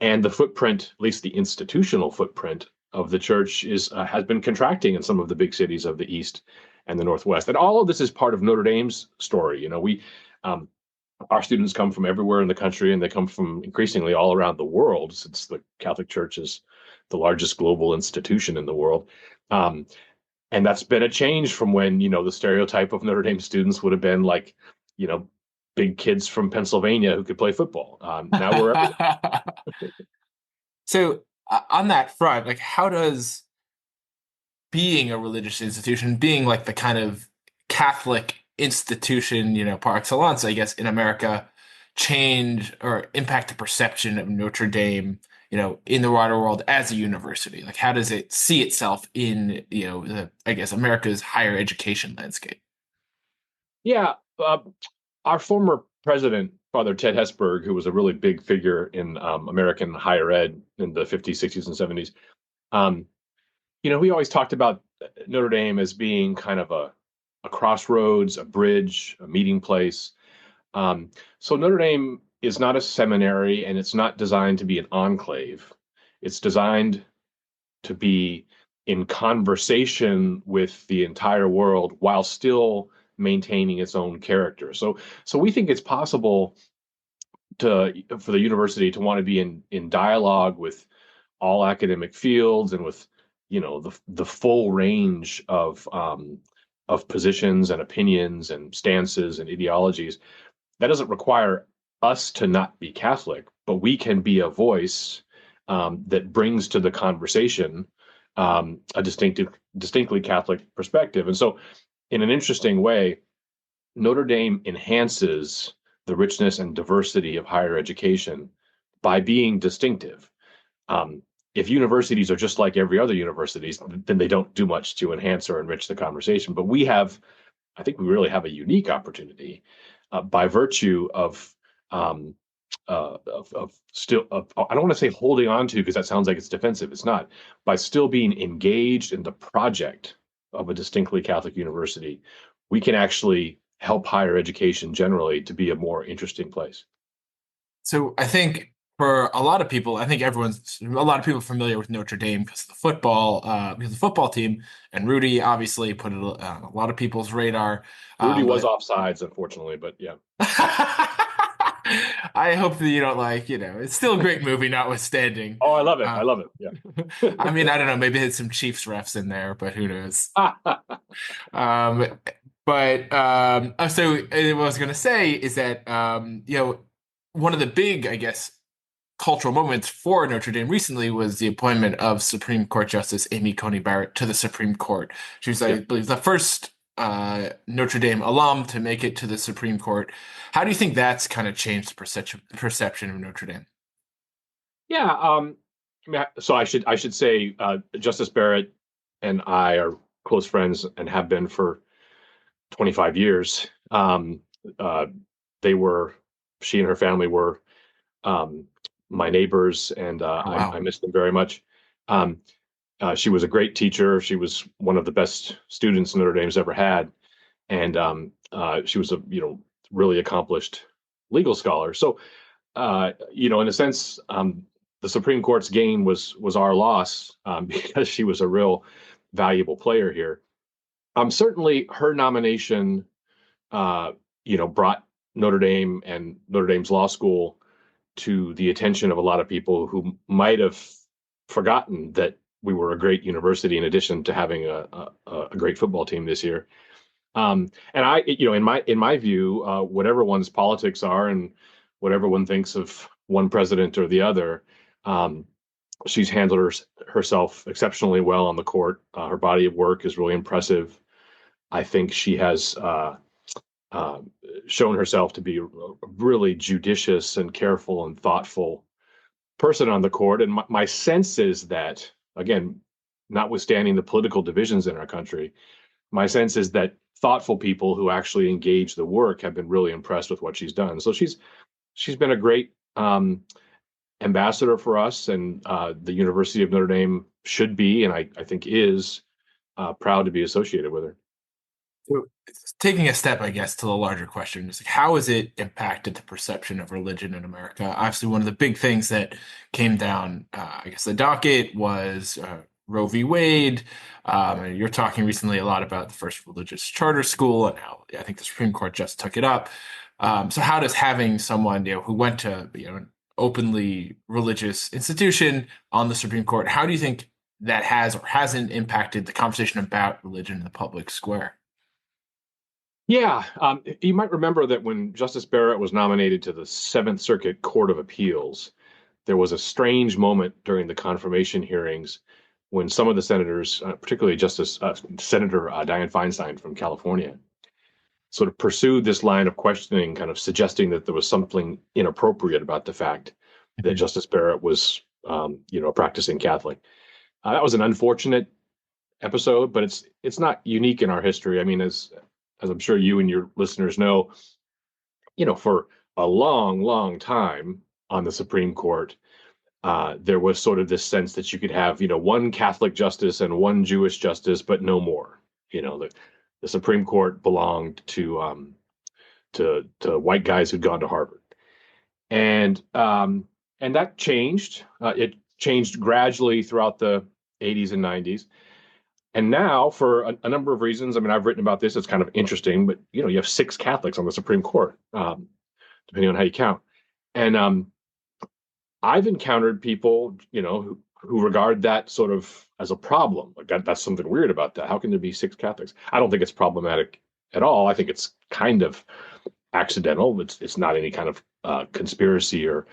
S9: And the footprint, at least the institutional footprint of the church, has been contracting in some of the big cities of the East and the Northwest. And all of this is part of Notre Dame's story. Our students come from everywhere in the country, and they come from increasingly all around the world, since the Catholic Church is the largest global institution in the world. And that's been a change from when, the stereotype of Notre Dame students would have been like, big kids from Pennsylvania who could play football. Now we're
S6: So on that front, like how does being a religious institution, being like the kind of Catholic institution, par excellence, I guess, in America, change or impact the perception of Notre Dame, in the wider world as a university? Like how does it see itself in, I guess, America's higher education landscape?
S9: Yeah. Our former president, Father Ted Hesburgh, who was a really big figure in American higher ed in the 50s, 60s, and 70s, he always talked about Notre Dame as being kind of a crossroads, a bridge, a meeting place. So Notre Dame is not a seminary, and it's not designed to be an enclave. It's designed to be in conversation with the entire world while still maintaining its own character. So we think it's possible for the university to want to be in dialogue with all academic fields and with the full range of positions and opinions and stances and ideologies. That doesn't require us to not be Catholic, but we can be a voice that brings to the conversation a distinctly Catholic perspective. And so, in an interesting way, Notre Dame enhances the richness and diversity of higher education by being distinctive. If universities are just like every other universities, then they don't do much to enhance or enrich the conversation. But I think we really have a unique opportunity by virtue of still, I don't want to say holding on to, because that sounds like it's defensive. It's not. By still being engaged in the project of a distinctly Catholic university, we can actually help higher education generally to be a more interesting place.
S6: So I think for a lot of people, a lot of people familiar with Notre Dame because of the football team, and Rudy obviously put it on a lot of people's radar.
S9: Rudy was offsides, unfortunately, but yeah.
S6: I hope that you don't like, it's still a great movie, notwithstanding.
S9: Oh, I love it. I
S6: Uh,
S9: love it. Yeah.
S6: I mean, I don't know, maybe it's some Chiefs refs in there, but who knows? Um, so what I was going to say is that, one of the big, I guess, cultural moments for Notre Dame recently was the appointment of Supreme Court Justice Amy Coney Barrett to the Supreme Court. She was, I believe, the first Notre Dame alum to make it to the Supreme Court. How do you think that's kind of changed the perception of Notre Dame?
S9: Yeah. So I should say Justice Barrett and I are close friends and have been for 25 years. She and her family were my neighbors, and
S6: Wow.
S9: I miss them very much. She was a great teacher. She was one of the best students Notre Dame's ever had, and she was a really accomplished legal scholar. So in a sense, the Supreme Court's gain was our loss because she was a real valuable player here. Certainly, her nomination, brought Notre Dame and Notre Dame's law school to the attention of a lot of people who might have forgotten that we were a great university in addition to having a great football team this year. And I, in my view, whatever one's politics are and whatever one thinks of one president or the other, she's handled herself exceptionally well on the court. Her body of work is really impressive. I think she has shown herself to be a really judicious and careful and thoughtful person on the court. And my sense is that, again, notwithstanding the political divisions in our country, my sense is that thoughtful people who actually engage the work have been really impressed with what she's done. So she's been a great ambassador for us, and the University of Notre Dame should be, and I think is, proud to be associated with her.
S6: So, taking a step, I guess, to the larger question, is like, how has it impacted the perception of religion in America? Obviously, one of the big things that came down, I guess, the docket was Roe v. Wade. You're talking recently a lot about the first religious charter school and how I think the Supreme Court just took it up. So how does having someone who went to an openly religious institution on the Supreme Court, how do you think that has or hasn't impacted the conversation about religion in the public square?
S9: Yeah, you might remember that when Justice Barrett was nominated to the Seventh Circuit Court of Appeals, there was a strange moment during the confirmation hearings when some of the senators, particularly Senator Dianne Feinstein from California, sort of pursued this line of questioning, kind of suggesting that there was something inappropriate about the fact that Justice Barrett was, a practicing Catholic. That was an unfortunate episode, but it's not unique in our history. I mean, as I'm sure you and your listeners know, for a long, long time on the Supreme Court, there was sort of this sense that you could have, one Catholic justice and one Jewish justice, but no more. The Supreme Court belonged to white guys who'd gone to Harvard, and that changed. It changed gradually throughout the 80s and 90s. And now, for a number of reasons, I mean, I've written about this. It's kind of interesting, but you have 6 Catholics on the Supreme Court, depending on how you count. And I've encountered people, who regard that sort of as a problem. Like that's something weird about that. How can there be 6 Catholics? I don't think it's problematic at all. I think it's kind of accidental. It's not any kind of conspiracy or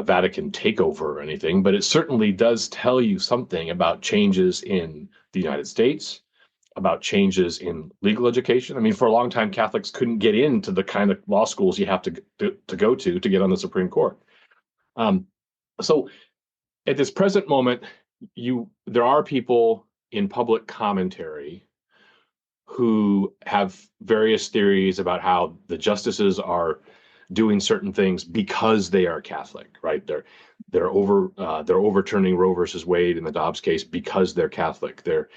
S9: Vatican takeover or anything, but it certainly does tell you something about changes in the United States, about changes in legal education. I mean, for a long time, Catholics couldn't get into the kind of law schools you have to go to get on the Supreme Court. So at this present moment, there are people in public commentary who have various theories about how the justices are doing certain things because they are Catholic, right? They're overturning Roe versus Wade in the Dobbs case because they're Catholic. They're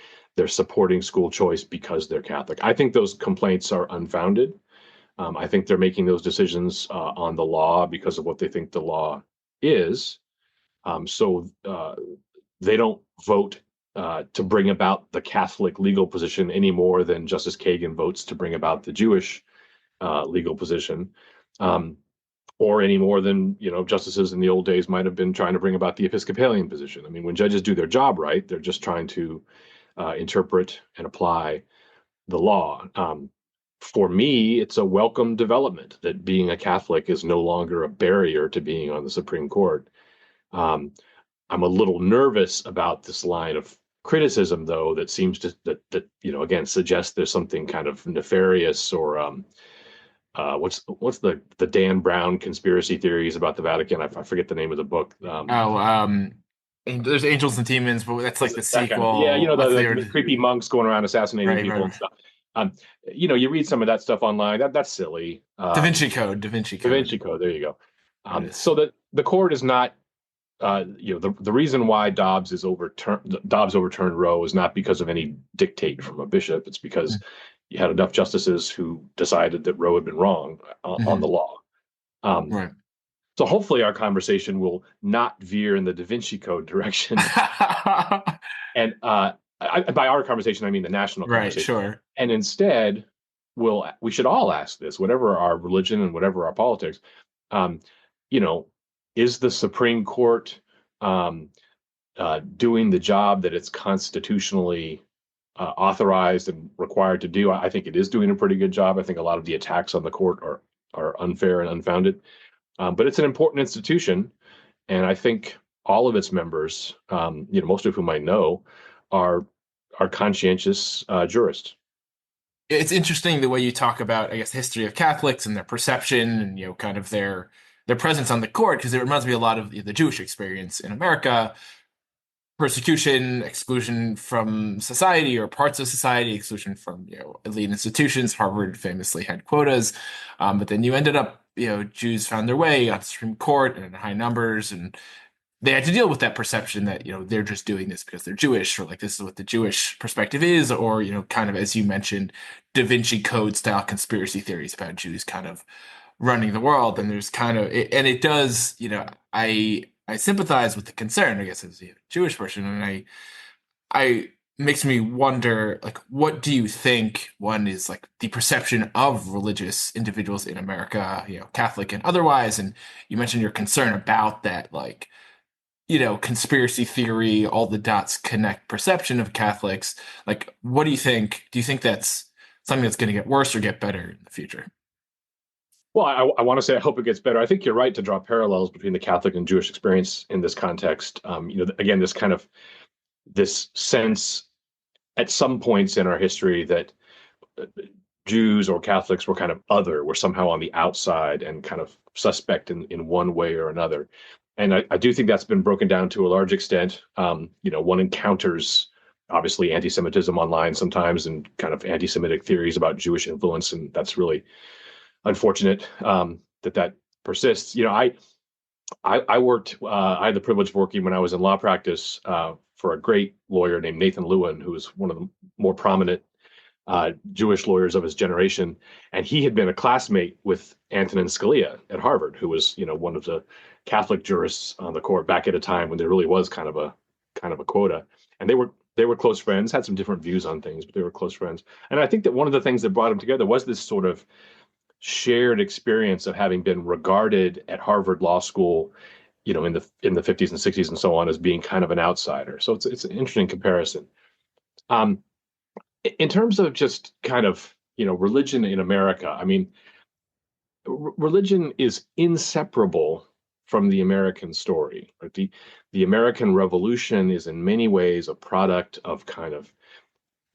S9: supporting school choice because they're Catholic. I think those complaints are unfounded. I think they're making those decisions on the law because of what they think the law is. So they don't vote to bring about the Catholic legal position any more than Justice Kagan votes to bring about the Jewish legal position. or any more than, justices in the old days might have been trying to bring about the Episcopalian position. I mean, when judges do their job right, they're just trying to interpret and apply the law. For me, it's a welcome development that being a Catholic is no longer a barrier to being on the Supreme Court. I'm a little nervous about this line of criticism, though, that seems to again suggests there's something kind of nefarious or what's the Dan Brown conspiracy theories about the Vatican? I forget the name of the book.
S6: There's Angels and Demons, but that's like the sequel.
S9: Yeah, the creepy monks going around assassinating people and stuff. You read some of that stuff online. That's silly.
S6: Da Vinci Code.
S9: There you go. So that the court is not. The reason why Dobbs overturned Roe is not because of any dictate from a bishop. It's because you had enough justices who decided that Roe had been wrong on the law.
S6: Right.
S9: So hopefully our conversation will not veer in the Da Vinci Code direction. And by our conversation, I mean the national conversation.
S6: Right, sure.
S9: And instead, we should all ask this, whatever our religion and whatever our politics, is the Supreme Court doing the job that it's constitutionally authorized and required to do? I think it is doing a pretty good job. I think a lot of the attacks on the court are unfair and unfounded. But it's an important institution, and I think all of its members, most of whom I know, are conscientious jurists.
S6: It's interesting the way you talk about, I guess, the history of Catholics and their perception and kind of their presence on the court, because it reminds me a lot of the Jewish experience in America. Persecution, exclusion from society or parts of society, exclusion from elite institutions. Harvard famously had quotas, but then you ended up Jews found their way on the Supreme Court and in high numbers, and they had to deal with that perception that they're just doing this because they're Jewish, or like this is what the Jewish perspective is, or kind of, as you mentioned, Da Vinci Code style conspiracy theories about Jews kind of running the world. And there's kind of and it does I sympathize with the concern, I guess, as a Jewish person, and I makes me wonder, like, what do you think, one, is like the perception of religious individuals in America, Catholic and otherwise, and you mentioned your concern about that, like, conspiracy theory, all the dots connect perception of Catholics. Like, what do you think? Do you think that's something that's going to get worse or get better in the future?
S9: Well, I want to say I hope it gets better. I think you're right to draw parallels between the Catholic and Jewish experience in this context. Again, this sense at some points in our history that Jews or Catholics were kind of other, were somehow on the outside and kind of suspect in one way or another. And I do think that's been broken down to a large extent. One encounters obviously anti-Semitism online sometimes and kind of anti-Semitic theories about Jewish influence, and that's really unfortunate that persists. I worked. I had the privilege of working when I was in law practice for a great lawyer named Nathan Lewin, who was one of the more prominent Jewish lawyers of his generation, and he had been a classmate with Antonin Scalia at Harvard, who was one of the Catholic jurists on the court back at a time when there really was kind of a quota, and they were close friends, had some different views on things, but they were close friends. And I think that one of the things that brought them together was this sort of shared experience of having been regarded at Harvard Law School, in the 50s and 60s and so on, as being kind of an outsider. So it's an interesting comparison. In terms of just kind of religion in America, I mean, religion is inseparable from the American story. Right? The American Revolution is in many ways a product of kind of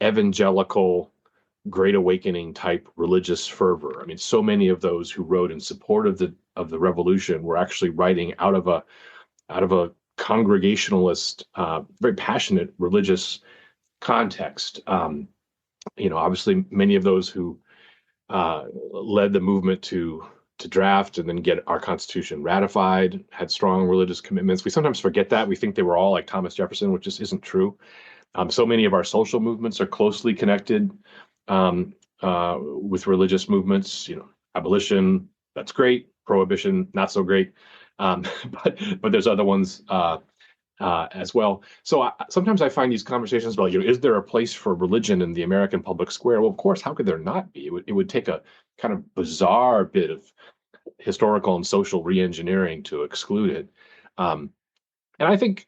S9: evangelical, Great Awakening type religious fervor. I mean, so many of those who wrote in support of the revolution were actually writing out of a congregationalist, very passionate religious context. Obviously, many of those who led the movement to draft and then get our Constitution ratified had strong religious commitments. We sometimes forget that. We think they were all like Thomas Jefferson, which just isn't true. So many of our social movements are closely connected with religious movements. Abolition, that's great. Prohibition, not so great. But there's other ones as well. So sometimes I find these conversations about, is there a place for religion in the American public square? Well, of course, how could there not be? It would take a kind of bizarre bit of historical and social reengineering to exclude it. And I think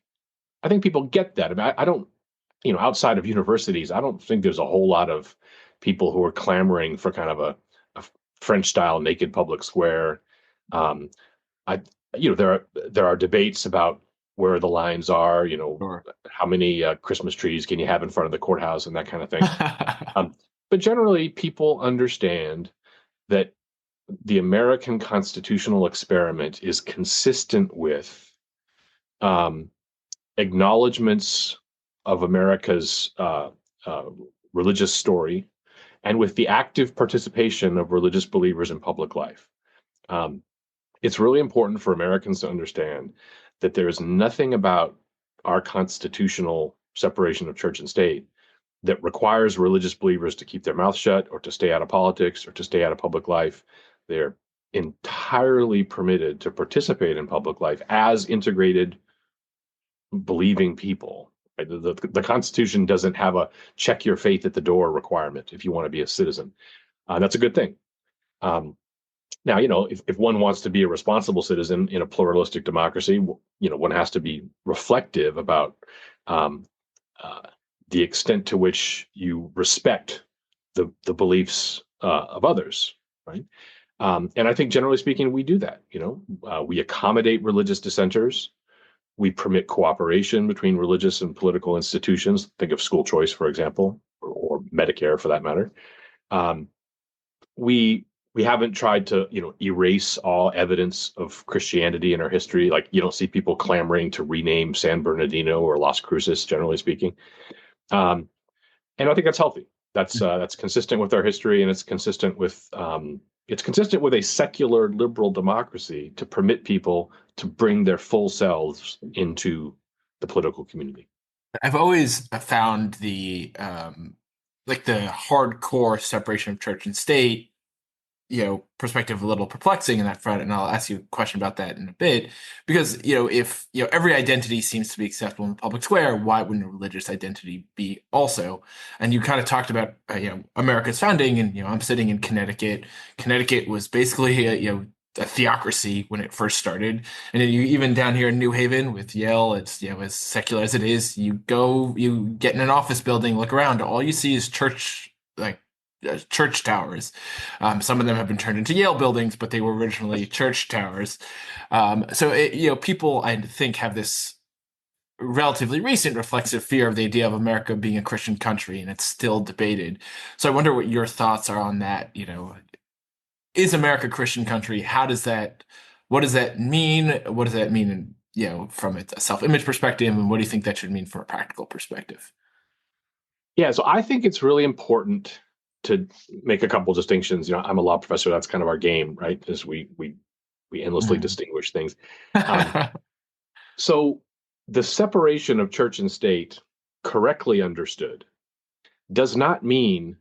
S9: people get that. I mean, I don't, outside of universities, I don't think there's a whole lot of people who are clamoring for kind of a French style naked public square. There are debates about where the lines are,
S6: Sure.
S9: how many Christmas trees can you have in front of the courthouse and that kind of thing. But generally, people understand that the American constitutional experiment is consistent with acknowledgments of America's religious story and with the active participation of religious believers in public life. It's really important for Americans to understand that there is nothing about our constitutional separation of church and state that requires religious believers to keep their mouth shut or to stay out of politics or to stay out of public life. They're entirely permitted to participate in public life as integrated, believing people. Right? The Constitution doesn't have a check your faith at the door requirement if you want to be a citizen. That's a good thing. Now, if one wants to be a responsible citizen in a pluralistic democracy, one has to be reflective about the extent to which you respect the beliefs of others, right? And I think generally speaking, we do that. We accommodate religious dissenters. We permit cooperation between religious and political institutions. Think of school choice, for example, or Medicare for that matter. We haven't tried to, erase all evidence of Christianity in our history. Like you don't see people clamoring to rename San Bernardino or Las Cruces, generally speaking. And I think that's healthy. That's consistent with our history, and it's consistent with a secular liberal democracy to permit people to bring their full selves into the political community.
S6: I've always found the hardcore separation of church and state, perspective a little perplexing in that front, and I'll ask you a question about that in a bit. Because if every identity seems to be acceptable in the public square, why wouldn't a religious identity be also? And you kind of talked about America's founding, and I'm sitting in Connecticut. Connecticut was basically a theocracy when it first started, and then even down here in New Haven with Yale, it's as secular as it is. You get in an office building, look around, all you see is church towers. Some of them have been turned into Yale buildings, but they were originally church towers. So people, I think, have this relatively recent reflexive fear of the idea of America being a Christian country, and it's still debated. So I wonder what your thoughts are on that. Is America a Christian country? What does that mean? What does that mean from a self-image perspective, and what do you think that should mean from a practical perspective?
S9: Yeah, so I think it's really important to make a couple distinctions. I'm a law professor. That's kind of our game, right? Is we endlessly distinguish things. So the separation of church and state, correctly understood, does not mean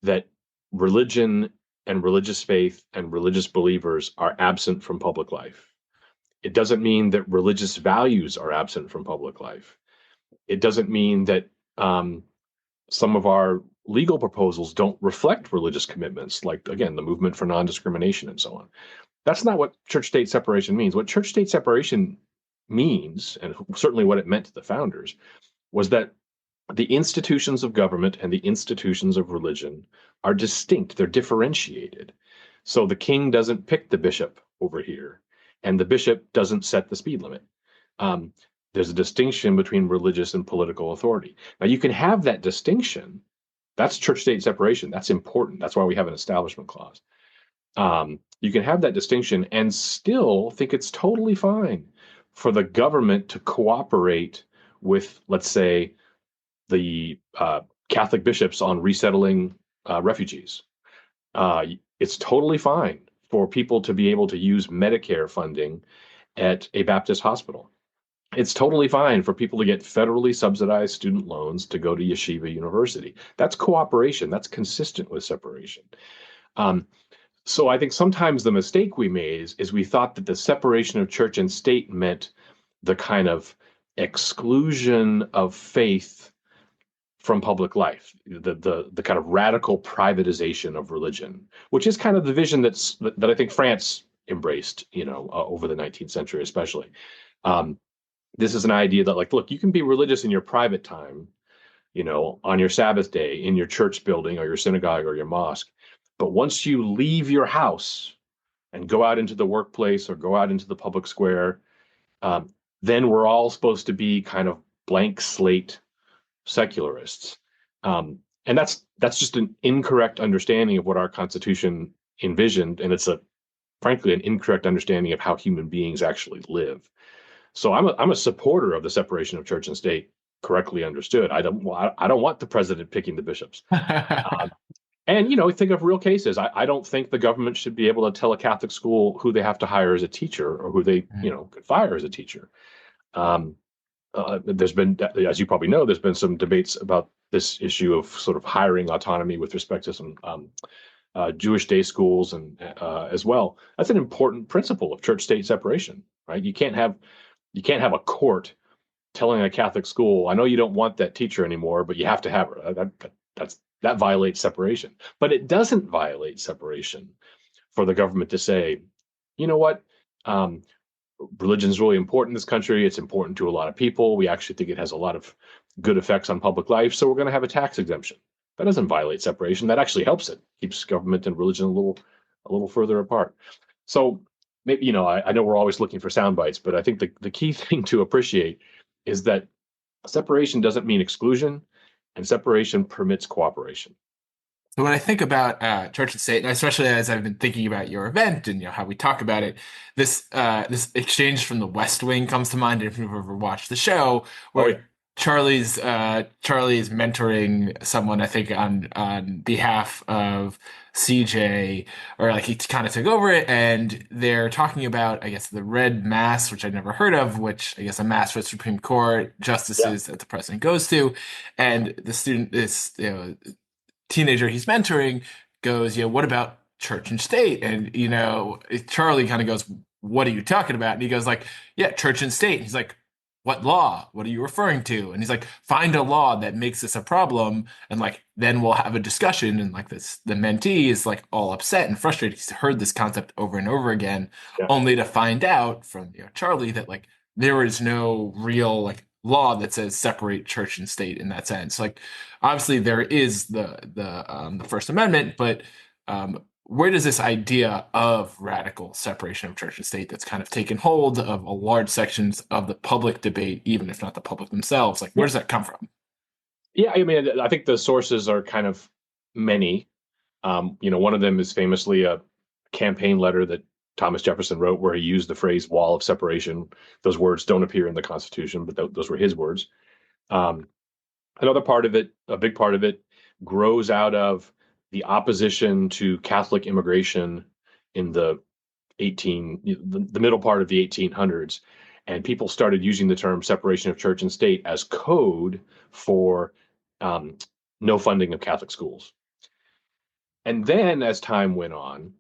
S9: that religion and religious faith and religious believers are absent from public life. It doesn't mean that religious values are absent from public life. It doesn't mean that some of our legal proposals don't reflect religious commitments, like, again, the movement for non-discrimination and so on. That's not what church-state separation means. What church-state separation means, and certainly what it meant to the founders, was that the institutions of government and the institutions of religion are distinct. They're differentiated. So the king doesn't pick the bishop over here, and the bishop doesn't set the speed limit. There's a distinction between religious and political authority. Now, you can have that distinction. That's church-state separation. That's important. That's why we have an establishment clause. You can have that distinction and still think it's totally fine for the government to cooperate with, let's say, the Catholic bishops on resettling refugees. It's totally fine for people to be able to use Medicare funding at a Baptist hospital. It's totally fine for people to get federally subsidized student loans to go to Yeshiva University. That's cooperation. That's consistent with separation. So I think sometimes the mistake we made is we thought that the separation of church and state meant the kind of exclusion of faith from public life, the kind of radical privatization of religion, which is kind of the vision that I think France embraced, over the 19th century, especially. This is an idea that, like, look, you can be religious in your private time, on your Sabbath day in your church building or your synagogue or your mosque. But once you leave your house and go out into the workplace or go out into the public square, then we're all supposed to be kind of blank slate secularists. And that's just an incorrect understanding of what our Constitution envisioned. And it's frankly, an incorrect understanding of how human beings actually live. So I'm a supporter of the separation of church and state, correctly understood. I don't want the president picking the bishops. And, think of real cases. I don't think the government should be able to tell a Catholic school who they have to hire as a teacher or who they, could fire as a teacher. There's been, as you probably know, there's been some debates about this issue of sort of hiring autonomy with respect to some Jewish day schools and as well. That's an important principle of church-state separation, right? You can't have a court telling a Catholic school, I know you don't want that teacher anymore, but you have to have her. That violates separation. But it doesn't violate separation for the government to say, you know what, religion is really important in this country. It's important to a lot of people. We actually think it has a lot of good effects on public life, so we're going to have a tax exemption. That doesn't violate separation. That actually helps it. Keeps government and religion a little further apart. So maybe, I know we're always looking for sound bites, but I think the key thing to appreciate is that separation doesn't mean exclusion, and separation permits cooperation.
S6: So when I think about church and state, and especially as I've been thinking about your event and how we talk about it, this exchange from The West Wing comes to mind. If you've ever watched the show, where Charlie's mentoring someone, I think on behalf of CJ, or like he kind of took over it, and they're talking about, I guess, the Red Mass, which I'd never heard of, which I guess a mass for Supreme Court justices that the president goes to, and the student, this teenager he's mentoring, goes, what about church and state? And Charlie kind of goes, what are you talking about? And he goes like, yeah, church and state. And he's like, what law? What are you referring to? And he's like, find a law that makes this a problem, and like then we'll have a discussion. And like this, the mentee is like all upset and frustrated. He's heard this concept over and over again, only to find out from Charlie that like there is no real like law that says separate church and state in that sense. Like obviously there is the First Amendment, but where does this idea of radical separation of church and state that's kind of taken hold of a large sections of the public debate, even if not the public themselves, like where does that come from?
S9: Yeah, I mean, I think the sources are kind of many. One of them is famously a campaign letter that Thomas Jefferson wrote where he used the phrase wall of separation. Those words don't appear in the Constitution, but those were his words. Another part of it, a big part of it, grows out of the opposition to Catholic immigration in the middle part of the 1800s, and people started using the term separation of church and state as code for no funding of Catholic schools. And then as time went on,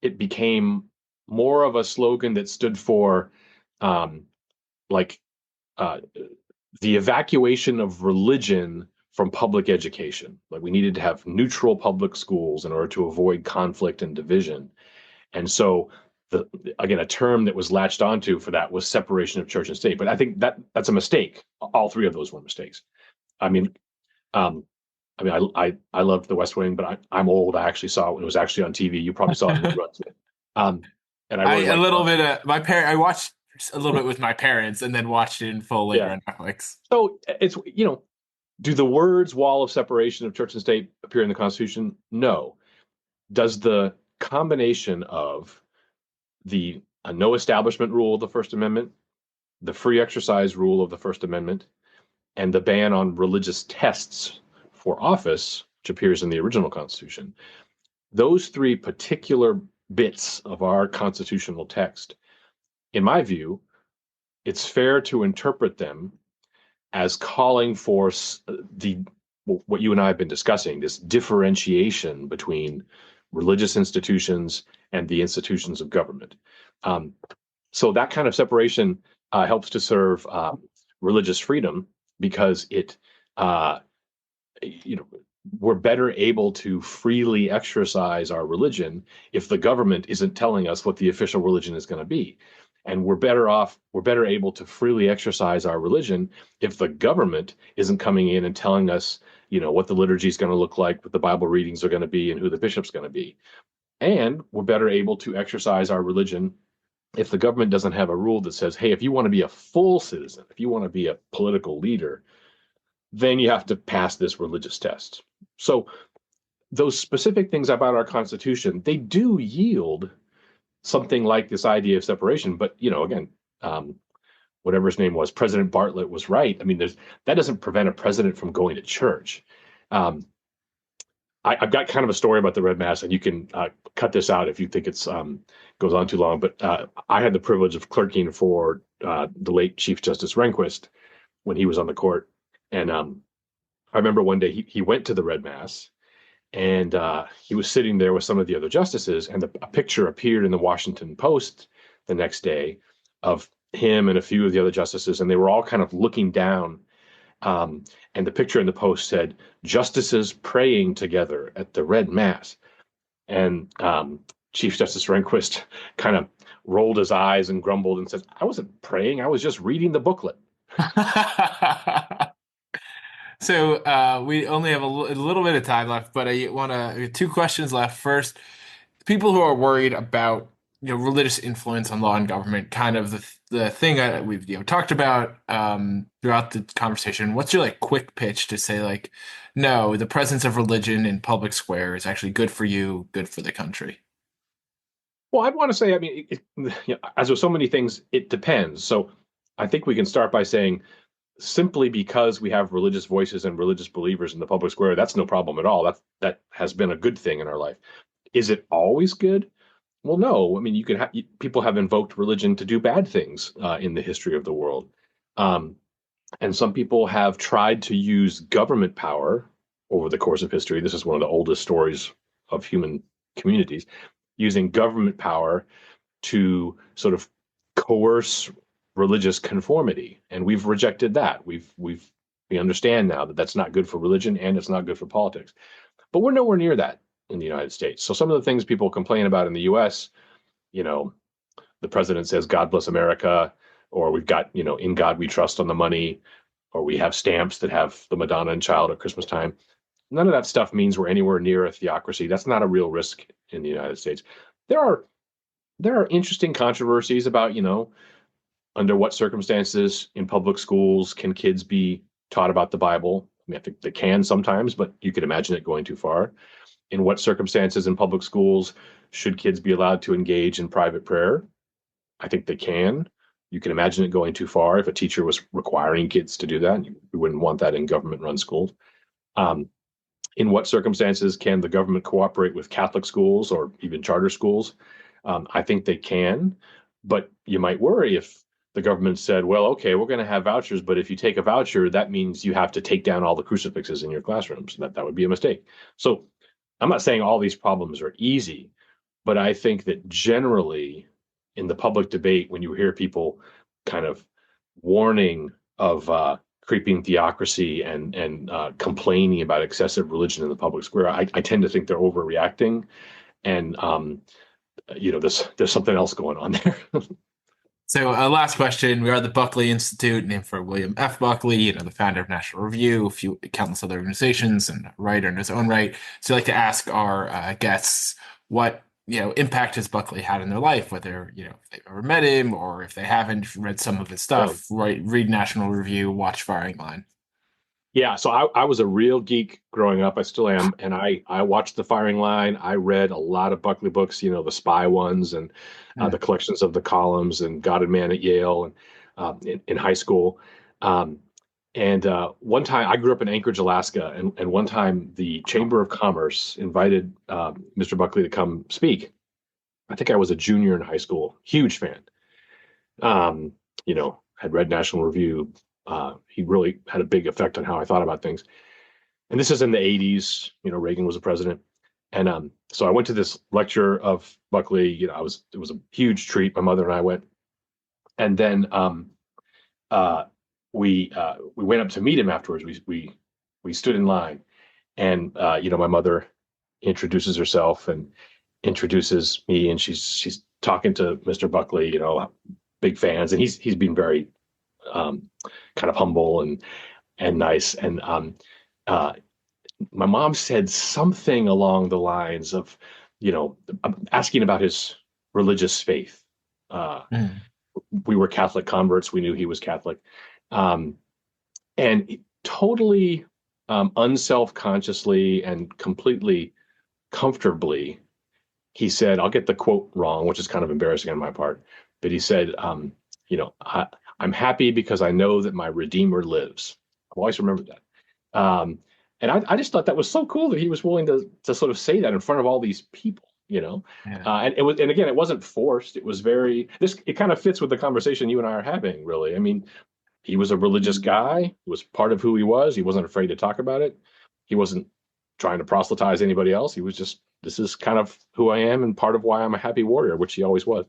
S9: it became more of a slogan that stood for the evacuation of religion from public education. Like we needed to have neutral public schools in order to avoid conflict and division. And so again, a term that was latched onto for that was separation of church and state. But I think that's a mistake. All three of those were mistakes. I loved The West Wing, but I'm old. I actually saw it when it was actually on TV. You probably saw it in the runs. And
S6: I watched a little bit with my parents and then watched it in full later on Netflix.
S9: So it's, do the words wall of separation of church and state appear in the Constitution? No. Does the combination of the no establishment rule of the First Amendment, the free exercise rule of the First Amendment, and the ban on religious tests for office, which appears in the original Constitution, those three particular bits of our constitutional text, in my view, it's fair to interpret them as calling for what you and I have been discussing, this differentiation between religious institutions and the institutions of government. So that kind of separation helps to serve religious freedom because it, we're better able to freely exercise our religion if the government isn't telling us what the official religion is going to be. And we're better able to freely exercise our religion if the government isn't coming in and telling us, what the liturgy is going to look like, what the Bible readings are going to be, and who the bishop's going to be. And we're better able to exercise our religion if the government doesn't have a rule that says, hey, if you want to be a full citizen, if you want to be a political leader, then you have to pass this religious test. So those specific things about our Constitution, they do yield something like this idea of separation. But, again, whatever his name was, President Bartlett was right. I mean, that doesn't prevent a president from going to church. I've got kind of a story about the Red Mass, and you can cut this out if you think it's goes on too long. But I had the privilege of clerking for the late Chief Justice Rehnquist when he was on the court. And I remember one day he went to the Red Mass, and he was sitting there with some of the other justices, and a picture appeared in the Washington Post the next day of him and a few of the other justices, and they were all kind of looking down. And the picture in the Post said, "Justices praying together at the Red Mass." And Chief Justice Rehnquist kind of rolled his eyes and grumbled and said, "I wasn't praying. I was just reading the booklet."
S6: So we only have a little bit of time left, but I want to two questions left. First, people who are worried about religious influence on law and government, kind of the thing that we've talked about throughout the conversation. What's your quick pitch to say no, the presence of religion in public square is actually good for you, good for the country?
S9: Well, I'd want to say, I mean, as with so many things, it depends. So I think we can start by saying, simply because we have religious voices and religious believers in the public square, that's no problem at all. That has been a good thing in our life. Is it always good? Well, no. I mean, people have invoked religion to do bad things in the history of the world. And some people have tried to use government power over the course of history. This is one of the oldest stories of human communities, using government power to sort of coerce religious conformity, and we've rejected that. We understand now that that's not good for religion, and it's not good for politics. But we're nowhere near that in the United States. So some of the things people complain about in the U.S., the president says, "God bless America," or we've got, "In God we trust" on the money, or we have stamps that have the Madonna and Child at Christmas time. None of that stuff means we're anywhere near a theocracy. That's not a real risk in the United States. There are interesting controversies about, under what circumstances in public schools can kids be taught about the Bible? I mean, I think they can sometimes, but you could imagine it going too far. In what circumstances in public schools should kids be allowed to engage in private prayer? I think they can. You can imagine it going too far if a teacher was requiring kids to do that. You wouldn't want that in government-run schools. In what circumstances can the government cooperate with Catholic schools or even charter schools? I think they can, but you might worry if the government said, well, okay, we're going to have vouchers, but if you take a voucher, that means you have to take down all the crucifixes in your classrooms. That would be a mistake. So I'm not saying all these problems are easy, but I think that generally in the public debate, when you hear people kind of warning of creeping theocracy and complaining about excessive religion in the public square, I tend to think they're overreacting. And, there's something else going on there.
S6: So last question. We are the Buckley Institute, named for William F. Buckley, the founder of National Review, a few countless other organizations, and a writer in his own right. So I like to ask our guests what impact has Buckley had in their life, whether if they've ever met him or if they haven't read some of his stuff. Read National Review, watch Firing Line.
S9: Yeah, so I was a real geek growing up. I still am, and I watched The Firing Line. I read a lot of Buckley books, the spy ones and the collections of the columns and God and Man at Yale and in high school. And one time, I grew up in Anchorage, Alaska, and one time the Chamber of Commerce invited Mr. Buckley to come speak. I think I was a junior in high school. Huge fan. Had read National Review. He really had a big effect on how I thought about things. And this is in the 80s, Reagan was the president. And so I went to this lecture of Buckley. It was a huge treat. My mother and I went. And then we went up to meet him afterwards. We stood in line. And my mother introduces herself and introduces me, and she's talking to Mr. Buckley, big fans, and he's been very kind of humble and nice. And my mom said something along the lines of, asking about his religious faith. We were Catholic converts. We knew he was Catholic. And totally unself-consciously and completely comfortably, he said, I'll get the quote wrong, which is kind of embarrassing on my part, but he said, I'm happy because I know that my Redeemer lives. I've always remembered that. And I just thought that was so cool that he was willing to sort of say that in front of all these people, Yeah. And again, it wasn't forced. It was it kind of fits with the conversation you and I are having, really. I mean, he was a religious guy. It was part of who he was. He wasn't afraid to talk about it. He wasn't trying to proselytize anybody else. He was just, this is kind of who I am and part of why I'm a happy warrior, which he always was.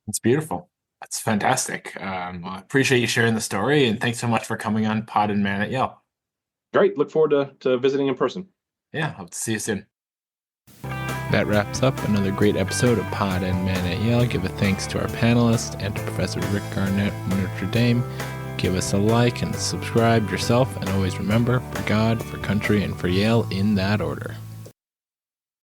S6: It's beautiful. That's fantastic. I appreciate you sharing the story, and thanks so much for coming on Pod and Man at Yale.
S9: Great. Look forward to visiting in person.
S6: Yeah, hope to see you soon. That wraps up another great episode of Pod and Man at Yale. Give a thanks to our panelists and to Professor Rick Garnett from Notre Dame. Give us a like and subscribe yourself, and always remember, for God, for country, and for Yale, in that order.